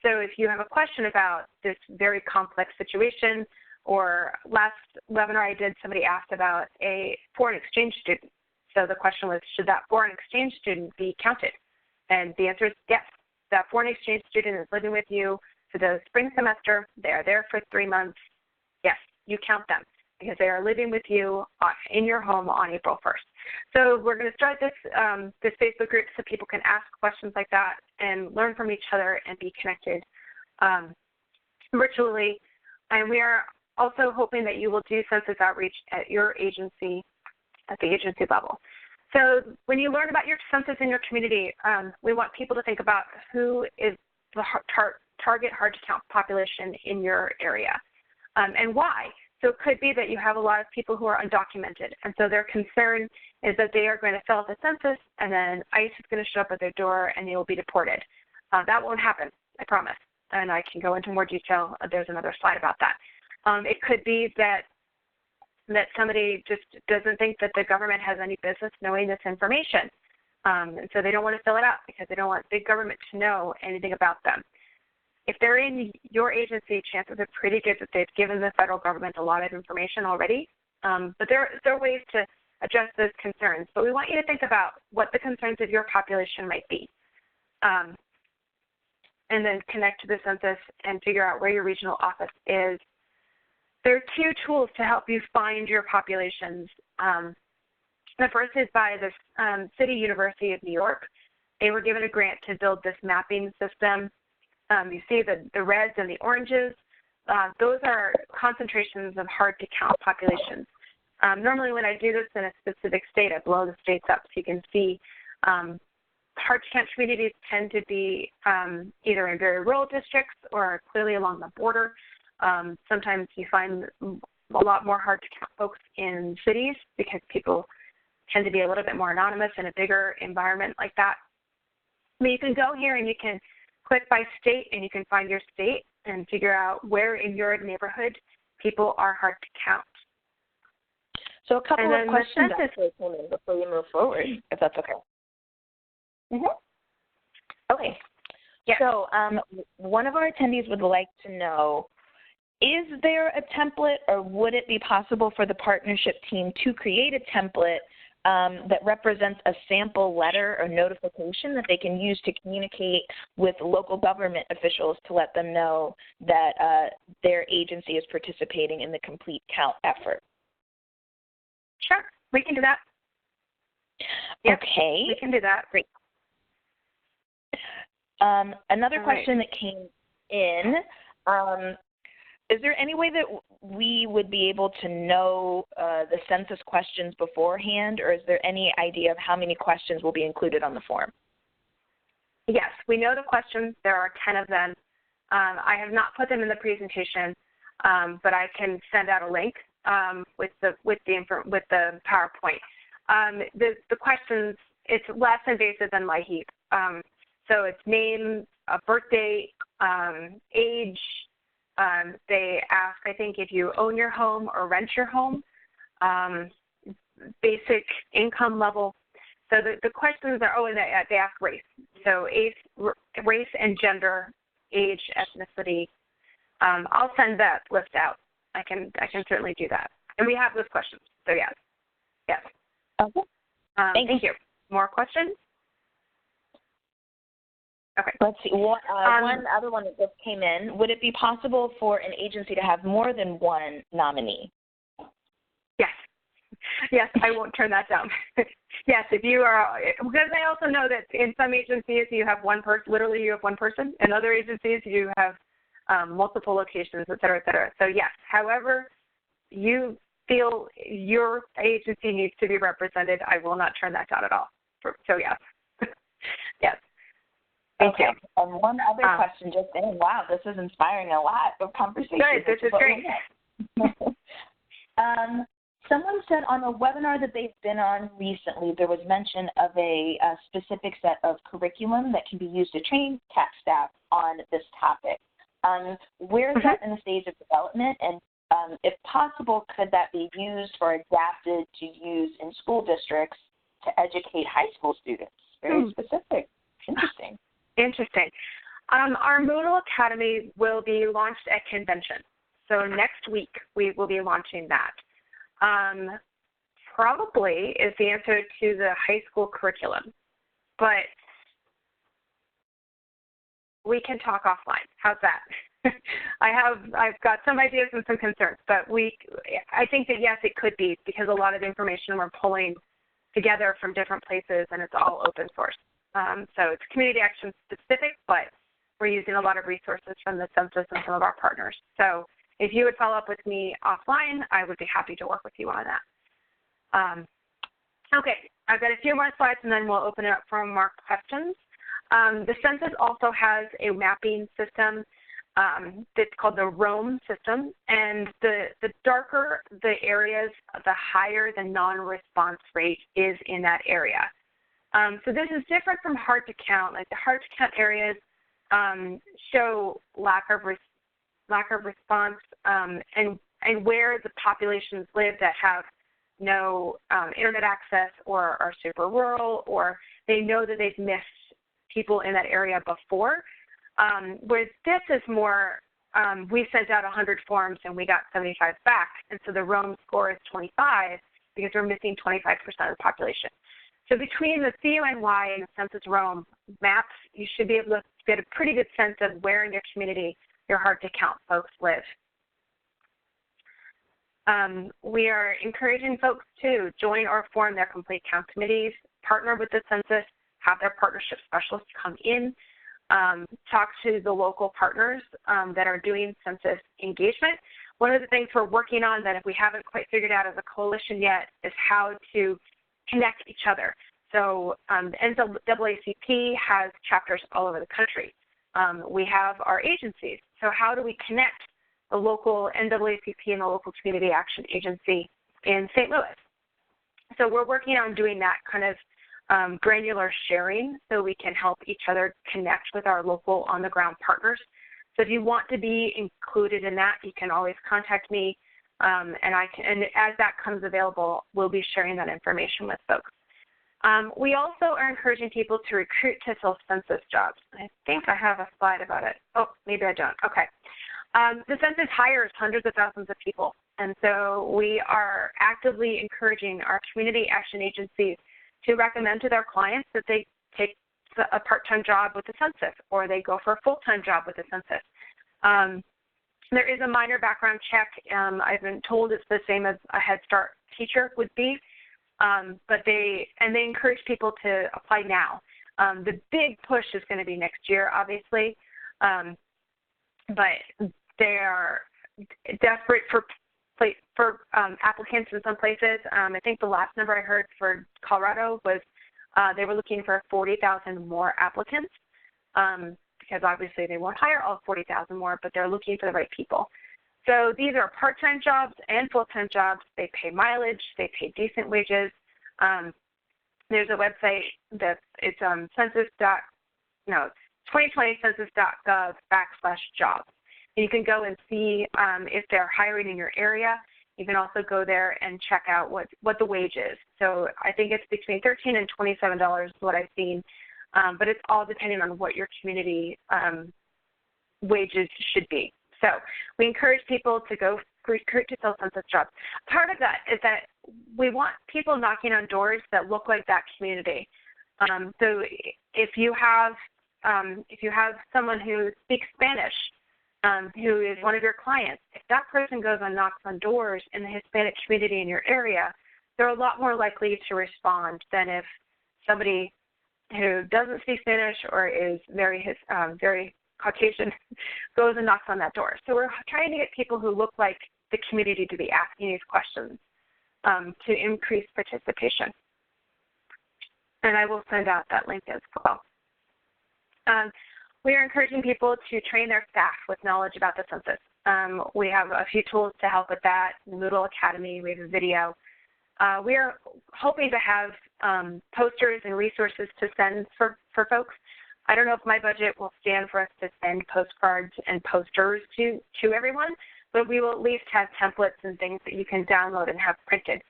Speaker 2: So if you have a question about this very complex situation, or last webinar I did, somebody asked about a foreign exchange student. So the question was, should that foreign exchange student be counted? And the answer is yes. That foreign exchange student is living with you for the spring semester. They are there for 3 months. Yes, you count them because they are living with you in your home on April 1st. So we're going to start this Facebook group so people can ask questions like that and learn from each other and be connected virtually. And we are also hoping that you will do census outreach at your agency, at the agency level. So when you learn about your census in your community, we want people to think about who is the target hard-to-count population in your area and why. So it could be that you have a lot of people who are undocumented, and so their concern is that they are going to fill out the census and then ICE is going to show up at their door and they will be deported. That won't happen, I promise, and I can go into more detail. There's another slide about that. It could be that somebody just doesn't think that the government has any business knowing this information, and so they don't want to fill it out because they don't want big government to know anything about them. If they're in your agency, chances are pretty good that they've given the federal government a lot of information already, but there are ways to address those concerns. But we want you to think about what the concerns of your population might be, and then connect to the census and figure out where your regional office is. There are 2 tools to help you find your populations. The first is by the City University of New York. They were given a grant to build this mapping system. You see the reds and the oranges. Those are concentrations of hard-to-count populations. Normally when I do this in a specific state, I blow the states up so you can see hard-to-count communities tend to be either in very rural districts or clearly along the border. Sometimes you find a lot more hard-to-count folks in cities because people tend to be a little bit more anonymous in a bigger environment like that. But you can go here and you can click by state and you can find your state and figure out where in your neighborhood people are hard to count.
Speaker 1: So a couple of questions actually came in before you move forward, if that's okay. Okay.
Speaker 2: Yes.
Speaker 1: So one of our attendees would like to know, is there a template, or would it be possible for the partnership team to create a template that represents a sample letter or notification that they can use to communicate with local government officials to let them know that their agency is participating in the complete count effort?
Speaker 2: Sure, we can do that. Yep,
Speaker 1: okay.
Speaker 2: We can do that.
Speaker 1: Great. Another question that came in, is there any way that we would be able to know the census questions beforehand, or is there any idea of how many questions will be included on the form?
Speaker 2: Yes, we know the questions. There are 10 of them. I have not put them in the presentation, but I can send out a link with the PowerPoint. The questions, it's less invasive than LIHEAP. So it's name, birth date, age. They ask, I think, if you own your home or rent your home, basic income level. So the questions are, and they ask race. So race and gender, age, ethnicity. I'll send that list out. I can certainly do that. And we have those questions. So yes.
Speaker 1: Okay.
Speaker 2: Thank you. More questions? Okay.
Speaker 1: Let's see. One other one that just came in. Would it be possible for an agency to have more than one nominee?
Speaker 2: Yes. Yes, I won't turn that down. Yes, if you are, because I also know that in some agencies you have one person, literally you have one person. In other agencies you have multiple locations, et cetera, et cetera. So yes, however you feel your agency needs to be represented, I will not turn that down at all. So yes. Yes.
Speaker 1: Okay. And one other question just in. Wow, this is inspiring a lot of conversation.
Speaker 2: Good. This is great.
Speaker 1: Someone said on a webinar that they've been on recently, there was mention of a specific set of curriculum that can be used to train tax staff on this topic. Where is that in the stage of development? And if possible, could that be used or adapted to use in school districts to educate high school students? Very specific. Interesting.
Speaker 2: Interesting. Our Modal Academy will be launched at convention. So next week we will be launching that. Probably is the answer to the high school curriculum, but we can talk offline. How's that? I've got some ideas and some concerns, but I think that yes, it could be, because a lot of the information we're pulling together from different places, and it's all open source. So it's community action specific, but we're using a lot of resources from the census and some of our partners. So if you would follow up with me offline, I would be happy to work with you on that. Okay, I've got a few more slides, and then we'll open it up for more questions. The census also has a mapping system that's called the Roam system, and the darker the areas, the higher the non-response rate is in that area. So this is different from hard to count. Like the hard to count areas show lack of response, and where the populations live that have no internet access or are super rural, or they know that they've missed people in that area before. Whereas this is more, we sent out 100 forms and we got 75 back, and so the Roam score is 25 because we're missing 25% of the population. So between the CUNY and the Census Roam maps, you should be able to get a pretty good sense of where in your community your hard to count folks live. We are encouraging folks to join or form their complete count committees, partner with the census, have their partnership specialists come in, talk to the local partners that are doing census engagement. One of the things we're working on that if we haven't quite figured out as a coalition yet is how to connect each other. So the NAACP has chapters all over the country. We have our agencies. So how do we connect the local NAACP and the local Community Action Agency in St. Louis? So we're working on doing that kind of granular sharing so we can help each other connect with our local on-the-ground partners. So if you want to be included in that, you can always contact me, and as that comes available, we'll be sharing that information with folks. We also are encouraging people to recruit to fill census jobs. I think I have a slide about it. Oh, maybe I don't. Okay. The census hires hundreds of thousands of people, and so we are actively encouraging our community action agencies to recommend to their clients that they take a part-time job with the census, or they go for a full-time job with the census. There is a minor background check. I've been told it's the same as a Head Start teacher would be, but they encourage people to apply now. The big push is going to be next year, obviously, but they are desperate for applicants in some places. I think the last number I heard for Colorado was they were looking for 40,000 more applicants, because obviously they won't hire all 40,000 more, but they're looking for the right people. So these are part-time jobs and full-time jobs. They pay mileage. They pay decent wages. There's a website that it's 2020census.gov/jobs. And you can go and see if they're hiring in your area. You can also go there and check out what the wage is. So I think it's between $13 and $27 is what I've seen but it's all depending on what your community wages should be. So we encourage people to go recruit to fill census jobs. Part of that is that we want people knocking on doors that look like that community. So if you have someone who speaks Spanish, who is one of your clients, if that person goes and knocks on doors in the Hispanic community in your area, they're a lot more likely to respond than if somebody who doesn't speak Spanish or is very Caucasian goes and knocks on that door. So we're trying to get people who look like the community to be asking these questions to increase participation. And I will send out that link as well. We are encouraging people to train their staff with knowledge about the census. We have a few tools to help with that. Moodle Academy, we have a video. We are hoping to have posters and resources to send for folks. I don't know if my budget will stand for us to send postcards and posters to everyone, but we will at least have templates and things that you can download and have printed.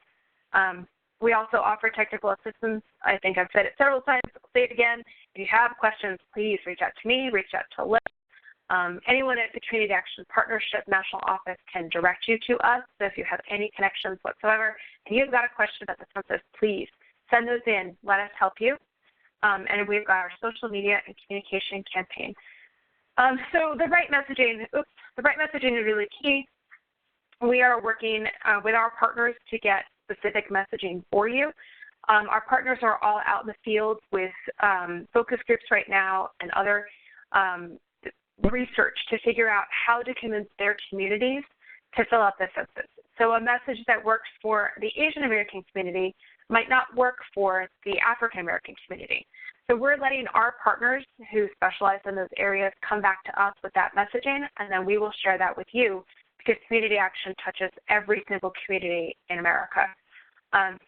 Speaker 2: We also offer technical assistance. I think I've said it several times. I'll say it again. If you have questions, please reach out to me, reach out to Liz. Anyone at the Community Action Partnership National Office can direct you to us. So if you have any connections whatsoever and you've got a question about the census, please send those in. Let us help you. And we've got our social media and communication campaign. So the right messaging is really key. We are working with our partners to get specific messaging for you. Our partners are all out in the field with focus groups right now and other research to figure out how to convince their communities to fill out the census. So a message that works for the Asian American community might not work for the African American community. So we're letting our partners who specialize in those areas come back to us with that messaging, and then we will share that with you because community action touches every single community in America.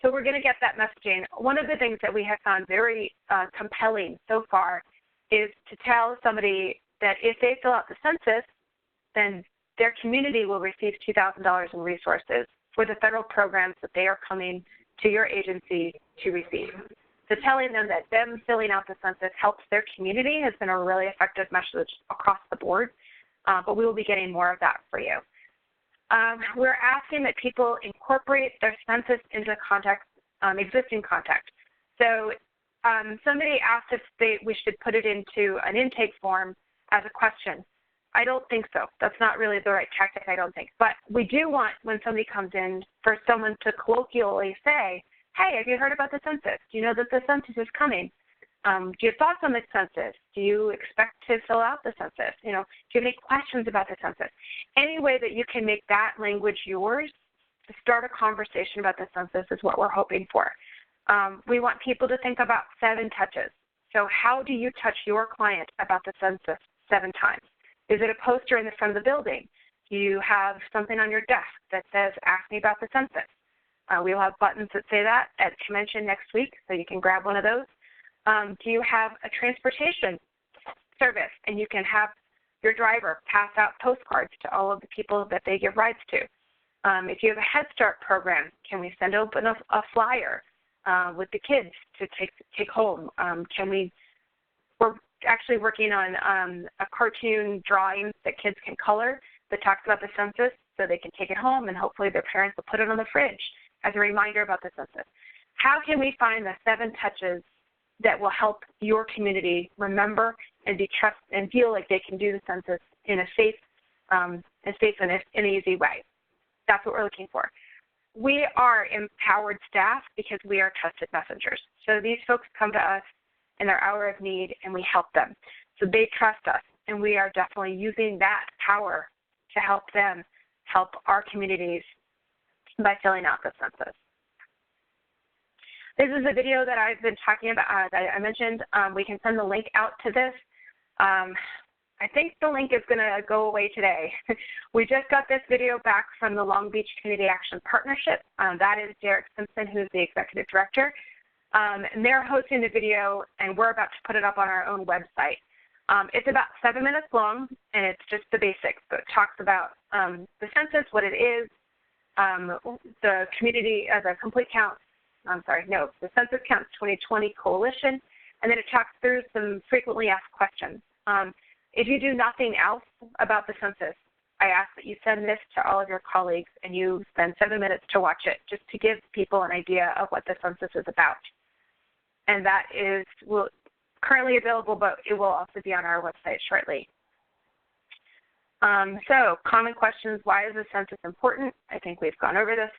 Speaker 2: So we're going to get that messaging. One of the things that we have found very compelling so far is to tell somebody that if they fill out the census, then their community will receive $2,000 in resources for the federal programs that they are coming to your agency to receive. So telling them that them filling out the census helps their community has been a really effective message across the board, but we will be getting more of that for you. We're asking that people incorporate their census into existing contact. So somebody asked if we should put it into an intake form as a question. I don't think so. That's not really the right tactic, I don't think. But we do want, when somebody comes in, for someone to colloquially say, hey, have you heard about the census? Do you know that the census is coming? Do you have thoughts on the census? Do you expect to fill out the census? Do you have any questions about the census? Any way that you can make that language yours to start a conversation about the census is what we're hoping for. We want people to think about 7 touches. So how do you touch your client about the census 7 times? Is it a poster in the front of the building? Do you have something on your desk that says, ask me about the census? We'll have buttons that say that at convention next week, so you can grab one of those. Do you have a transportation service, and you can have your driver pass out postcards to all of the people that they give rides to? If you have a Head Start program, can we send open a flyer with the kids to take home? We're actually working on a cartoon drawing that kids can color that talks about the census so they can take it home, and hopefully their parents will put it on the fridge as a reminder about the census. How can we find the 7 touches that will help your community remember and and feel like they can do the census in a safe and easy way? That's what we're looking for. We are empowered staff because we are trusted messengers. So these folks come to us in their hour of need, and we help them. So they trust us, and we are definitely using that power to help them help our communities by filling out the census. This is a video that I've been talking about, that I mentioned. We can send the link out to this. I think the link is going to go away today. We just got this video back from the Long Beach Community Action Partnership. That is Derek Simpson, who's the executive director. And they're hosting the video, and we're about to put it up on our own website. It's about 7 minutes long, and it's just the basics. So it talks about the census, what it is, the community, the Census Counts 2020 Coalition, And then it talks through some frequently asked questions. If you do nothing else about the census, I ask that you send this to all of your colleagues and you spend 7 minutes to watch it just to give people an idea of what the census is about. And that is currently available, but it will also be on our website shortly. So common questions, why is the census important? I think we've gone over this.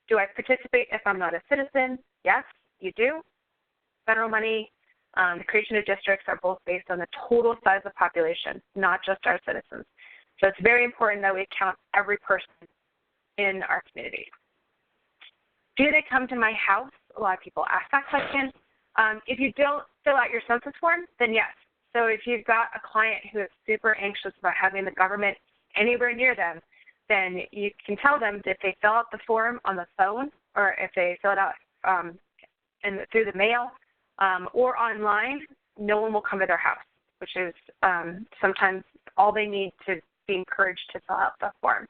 Speaker 2: Do I participate if I'm not a citizen? Yes, you do. Federal money, the creation of districts are both based on the total size of the population, not just our citizens. So it's very important that we count every person in our community. Do they come to my house? A lot of people ask that question. If you don't fill out your census form, then yes. So if you've got a client who is super anxious about having the government anywhere near them, then you can tell them that if they fill out the form on the phone or if they fill it out through the mail or online, no one will come to their house, which is sometimes all they need to be encouraged to fill out the form.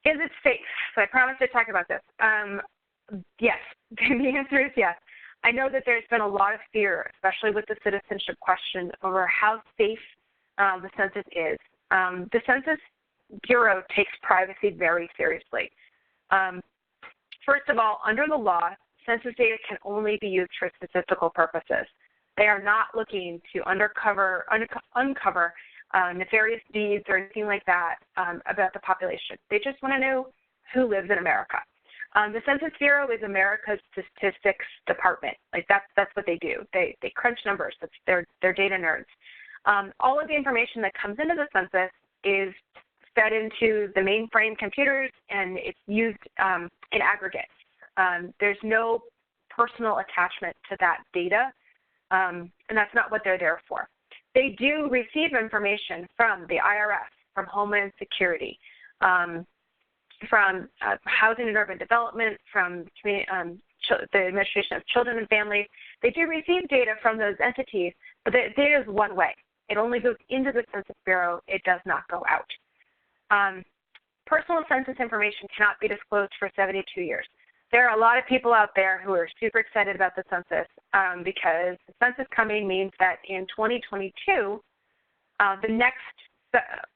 Speaker 2: Is it safe? So I promised to talk about this. Yes, the answer is yes. I know that there's been a lot of fear, especially with the citizenship question, over how safe the census is. The Census Bureau takes privacy very seriously. First of all, under the law, census data can only be used for statistical purposes. They are not looking to uncover nefarious deeds or anything like that about the population. They just want to know who lives in America. The Census Bureau is America's statistics department. Like that's what they do. They crunch numbers. They're data nerds. All of the information that comes into the census is fed into the mainframe computers, and it's used in aggregate. There's no personal attachment to that data, and that's not what they're there for. They do receive information from the IRS, from Homeland Security, from Housing and Urban Development, from the Administration of Children and Families. They do receive data from those entities, but the data is one way. It only goes into the Census Bureau. It does not go out. Personal census information cannot be disclosed for 72 years. There are a lot of people out there who are super excited about the census because the census coming means that in 2022, the next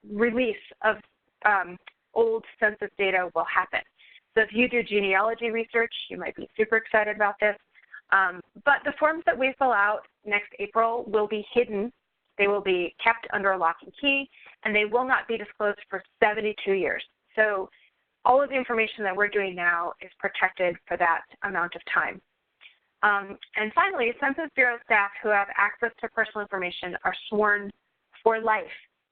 Speaker 2: release of old census data will happen. So if you do genealogy research, you might be super excited about this. But the forms that we fill out next April will be hidden. They will be kept under a lock and key, and they will not be disclosed for 72 years. So all of the information that we're doing now is protected for that amount of time. And finally, Census Bureau staff who have access to personal information are sworn for life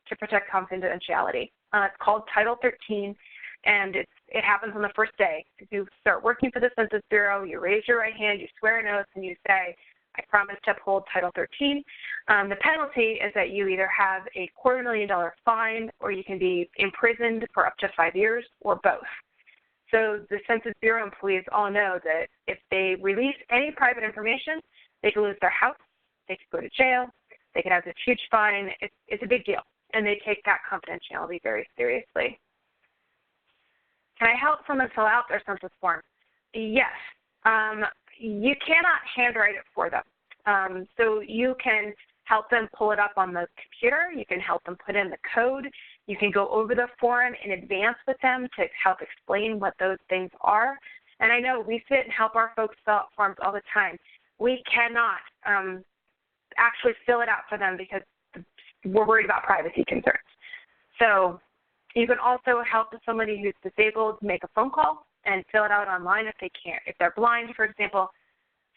Speaker 2: to protect confidentiality. It's called Title 13, and it happens on the first day. If you start working for the Census Bureau, you raise your right hand, you swear an oath, and you say, I promise to uphold Title 13. The penalty is that you either have a $250,000 fine or you can be imprisoned for up to 5 years or both. So the Census Bureau employees all know that if they release any private information, they could lose their house, they could go to jail, they could have this huge fine. It's a big deal, and they take that confidentiality very seriously. Can I help someone fill out their census form? Yes. You cannot handwrite it for them. So you can help them pull it up on the computer. You can help them put in the code. You can go over the form in advance with them to help explain what those things are. And I know we sit and help our folks fill out forms all the time. We cannot actually fill it out for them because we're worried about privacy concerns. So you can also help somebody who's disabled make a phone call and fill it out online if they can't, if they're blind, for example.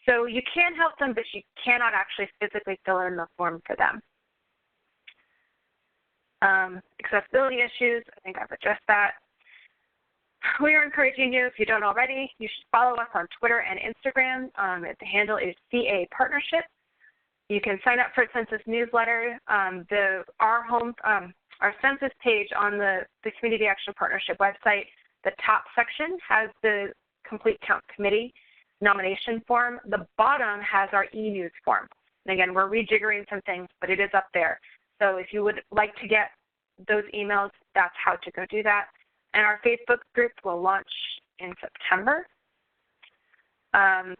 Speaker 2: So you can help them, but you cannot actually physically fill in the form for them. Accessibility issues, I think I've addressed that. We are encouraging you, if you don't already, you should follow us on Twitter and Instagram. The handle is CA Partnership. You can sign up for a census newsletter. Our census page on the Community Action Partnership website, the top section has the Complete Count Committee nomination form. The bottom has our e-news form. And again, we're rejiggering some things, but it is up there. So if you would like to get those emails, that's how to go do that. And our Facebook group will launch in September.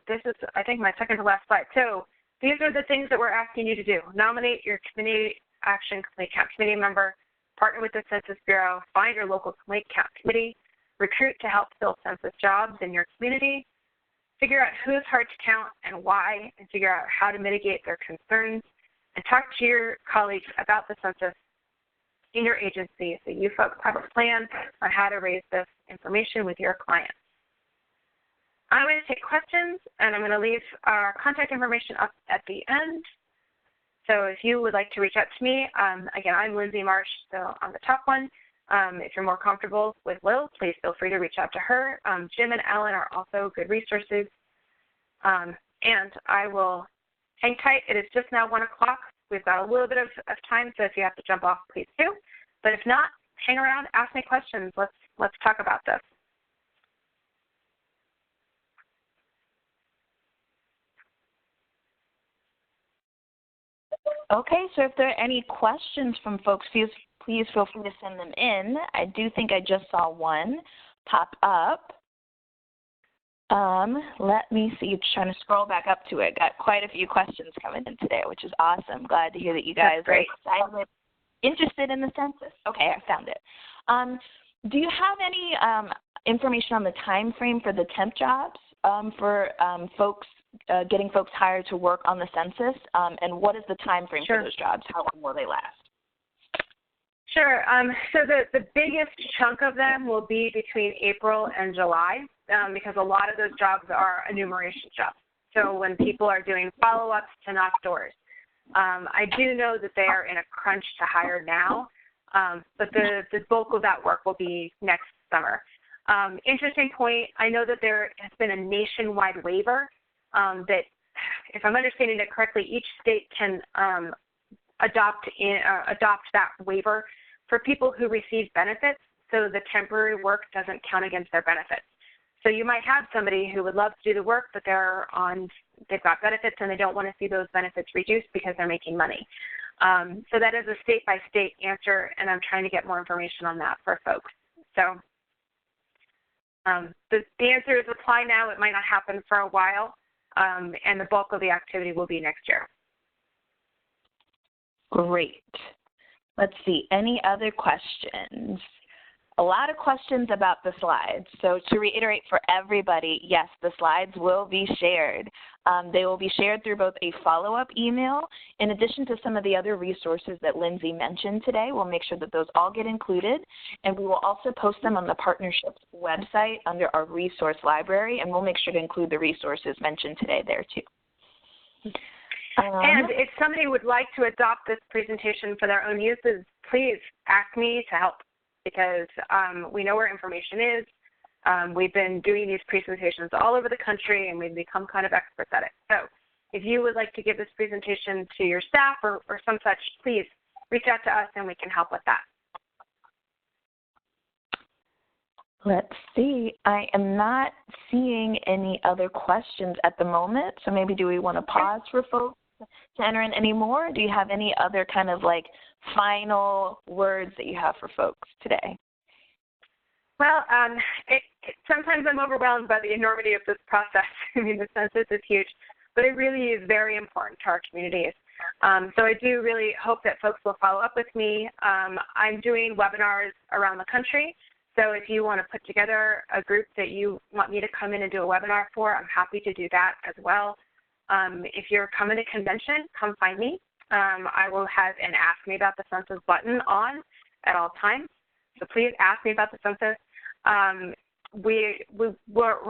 Speaker 2: This is, I think, my second to last slide. So these are the things that we're asking you to do. Nominate your community action complaint count committee member, partner with the Census Bureau, find your local complaint count committee, recruit to help fill census jobs in your community, figure out who's hard to count and why, and figure out how to mitigate their concerns, and talk to your colleagues about the census in your agency so you folks have a plan on how to raise this information with your clients. I'm going to take questions, and I'm going to leave our contact information up at the end. So if you would like to reach out to me, again, I'm Lindsay Marsh, so on the top one. If you're more comfortable with Lil, please feel free to reach out to her. Jim and Ellen are also good resources. And I will hang tight. It is just now 1 o'clock. We've got a little bit of time, so if you have to jump off, please do. But if not, hang around, ask me questions. Let's talk about this.
Speaker 1: Okay, so if there are any questions from folks, please feel free to send them in. I do think I just saw one pop up. Let me see, just trying to scroll back up to it. Got quite a few questions coming in today, which is awesome. Glad to hear that you guys are excited, interested in the census. Okay, I found it. Do you have any information on the time frame for the temp jobs for folks, getting folks hired to work on the census? And what is the time frame for those jobs? How long will they last?
Speaker 2: Sure. So the biggest chunk of them will be between April and July because a lot of those jobs are enumeration jobs. So when people are doing follow-ups to knock doors. I do know that they are in a crunch to hire now, but the bulk of that work will be next summer. Interesting point, I know that there has been a nationwide waiver that, if I'm understanding it correctly, each state can adopt that waiver for people who receive benefits, so the temporary work doesn't count against their benefits. So you might have somebody who would love to do the work, but they've got benefits and they don't want to see those benefits reduced because they're making money. So that is a state-by-state answer, and I'm trying to get more information on that for folks. So the answer is apply now. It might not happen for a while, and the bulk of the activity will be next year.
Speaker 1: Great. Let's see, any other questions? A lot of questions about the slides. So to reiterate for everybody, yes, the slides will be shared. They will be shared through both a follow-up email, in addition to some of the other resources that Lindsay mentioned today. We'll make sure that those all get included, and we will also post them on the partnership's website under our resource library, and we'll make sure to include the resources mentioned today there too.
Speaker 2: And if somebody would like to adopt this presentation for their own uses, please ask me to help, because we know where information is. We've been doing these presentations all over the country, and we've become kind of experts at it. So if you would like to give this presentation to your staff or some such, please reach out to us and we can help with that.
Speaker 1: Let's see. I am not seeing any other questions at the moment, so maybe do we want to pause for folks to enter in any more? Do you have any other kind of like final words that you have for folks today?
Speaker 2: Well, sometimes I'm overwhelmed by the enormity of this process. I mean, the census is huge, but it really is very important to our communities. So I do really hope that folks will follow up with me. I'm doing webinars around the country. So if you want to put together a group that you want me to come in and do a webinar for, I'm happy to do that as well. If you're coming to convention, come find me. I will have an Ask Me About the Census button on at all times. So please ask me about the census. We're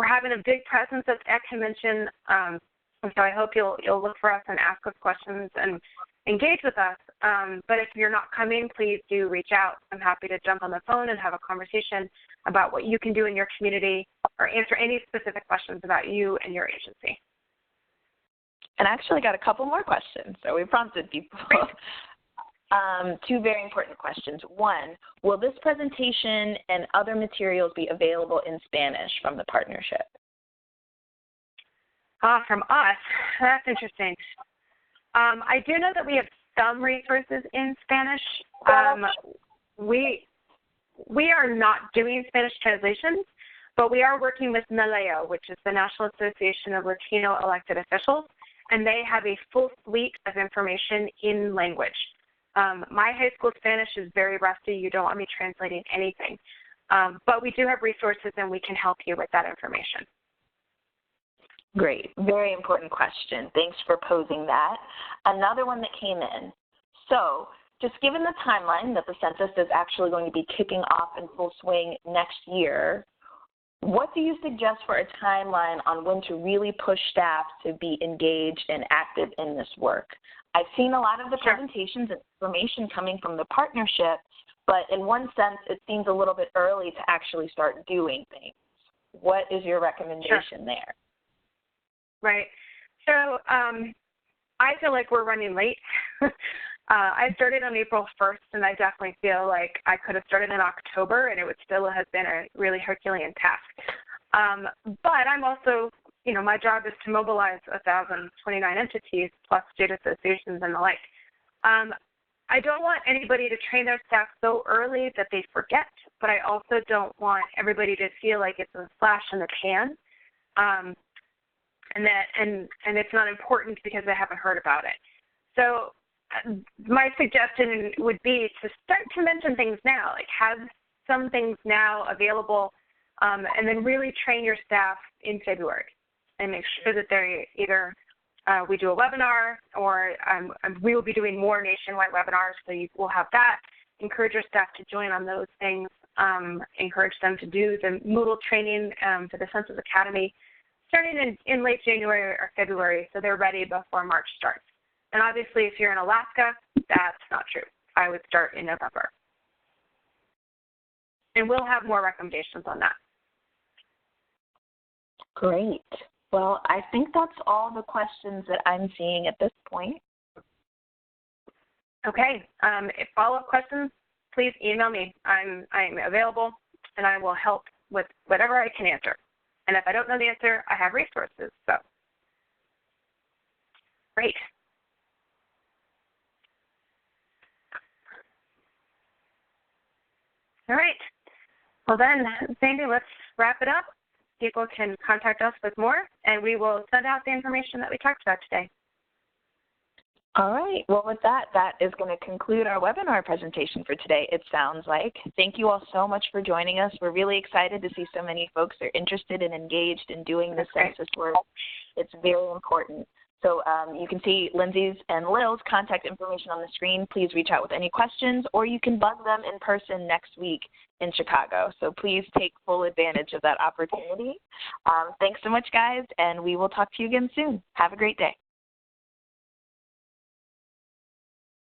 Speaker 2: having a big presence at convention, and so I hope you'll look for us and ask us questions and engage with us. But if you're not coming, please do reach out. I'm happy to jump on the phone and have a conversation about what you can do in your community or answer any specific questions about you and your agency.
Speaker 1: And I actually got a couple more questions, so we prompted people. Two very important questions. One, will this presentation and other materials be available in Spanish from the partnership?
Speaker 2: From us, that's interesting. I do know that we have some resources in Spanish. We are not doing Spanish translations, But we are working with NALEO, which is the National Association of Latino Elected Officials, and they have a full suite of information in language. My high school Spanish is very rusty. You don't want me translating anything. But we do have resources, and we can help you with that information.
Speaker 1: Great. Very important question. Thanks for posing that. Another one that came in. So just given the timeline that the census is actually going to be kicking off in full swing next year, what do you suggest for a timeline on when to really push staff to be engaged and active in this work? I've seen a lot of the presentations and information coming from the partnership, but in one sense, it seems a little bit early to actually start doing things. What is your recommendation there?
Speaker 2: Right. So I feel like we're running late. I started on April 1st, and I definitely feel like I could have started in October, and it would still have been a really Herculean task. But I'm also, you know, my job is to mobilize 1,029 entities plus state associations and the like. I don't want anybody to train their staff so early that they forget, but I also don't want everybody to feel like it's a flash in the pan. And it's not important because they haven't heard about it. So my suggestion would be to start to mention things now, like have some things now available, and then really train your staff in February and make sure that they're either we do a webinar or we will be doing more nationwide webinars, so you will have that. Encourage your staff to join on those things. Encourage them to do the Moodle training for the Census Academy, starting in late January or February, so they're ready before March starts. And obviously, if you're in Alaska, that's not true. I would start in November. And we'll have more recommendations on that.
Speaker 1: Great. Well, I think that's all the questions that I'm seeing at this point.
Speaker 2: Okay. If follow-up questions, please email me. I'm available, and I will help with whatever I can answer. And if I don't know the answer, I have resources. So, great. All right. Well then, Sandy, let's wrap it up. People can contact us with more, and we will send out the information that we talked about today.
Speaker 1: All right. Well, with that, that is going to conclude our webinar presentation for today, it sounds like. Thank you all so much for joining us. We're really excited to see so many folks are interested and engaged in doing the census work. It's very important. So you can see Lindsay's and Lil's contact information on the screen. Please reach out with any questions, or you can bug them in person next week in Chicago. So please take full advantage of that opportunity. Thanks so much, guys, and we will talk to you again soon. Have a great day.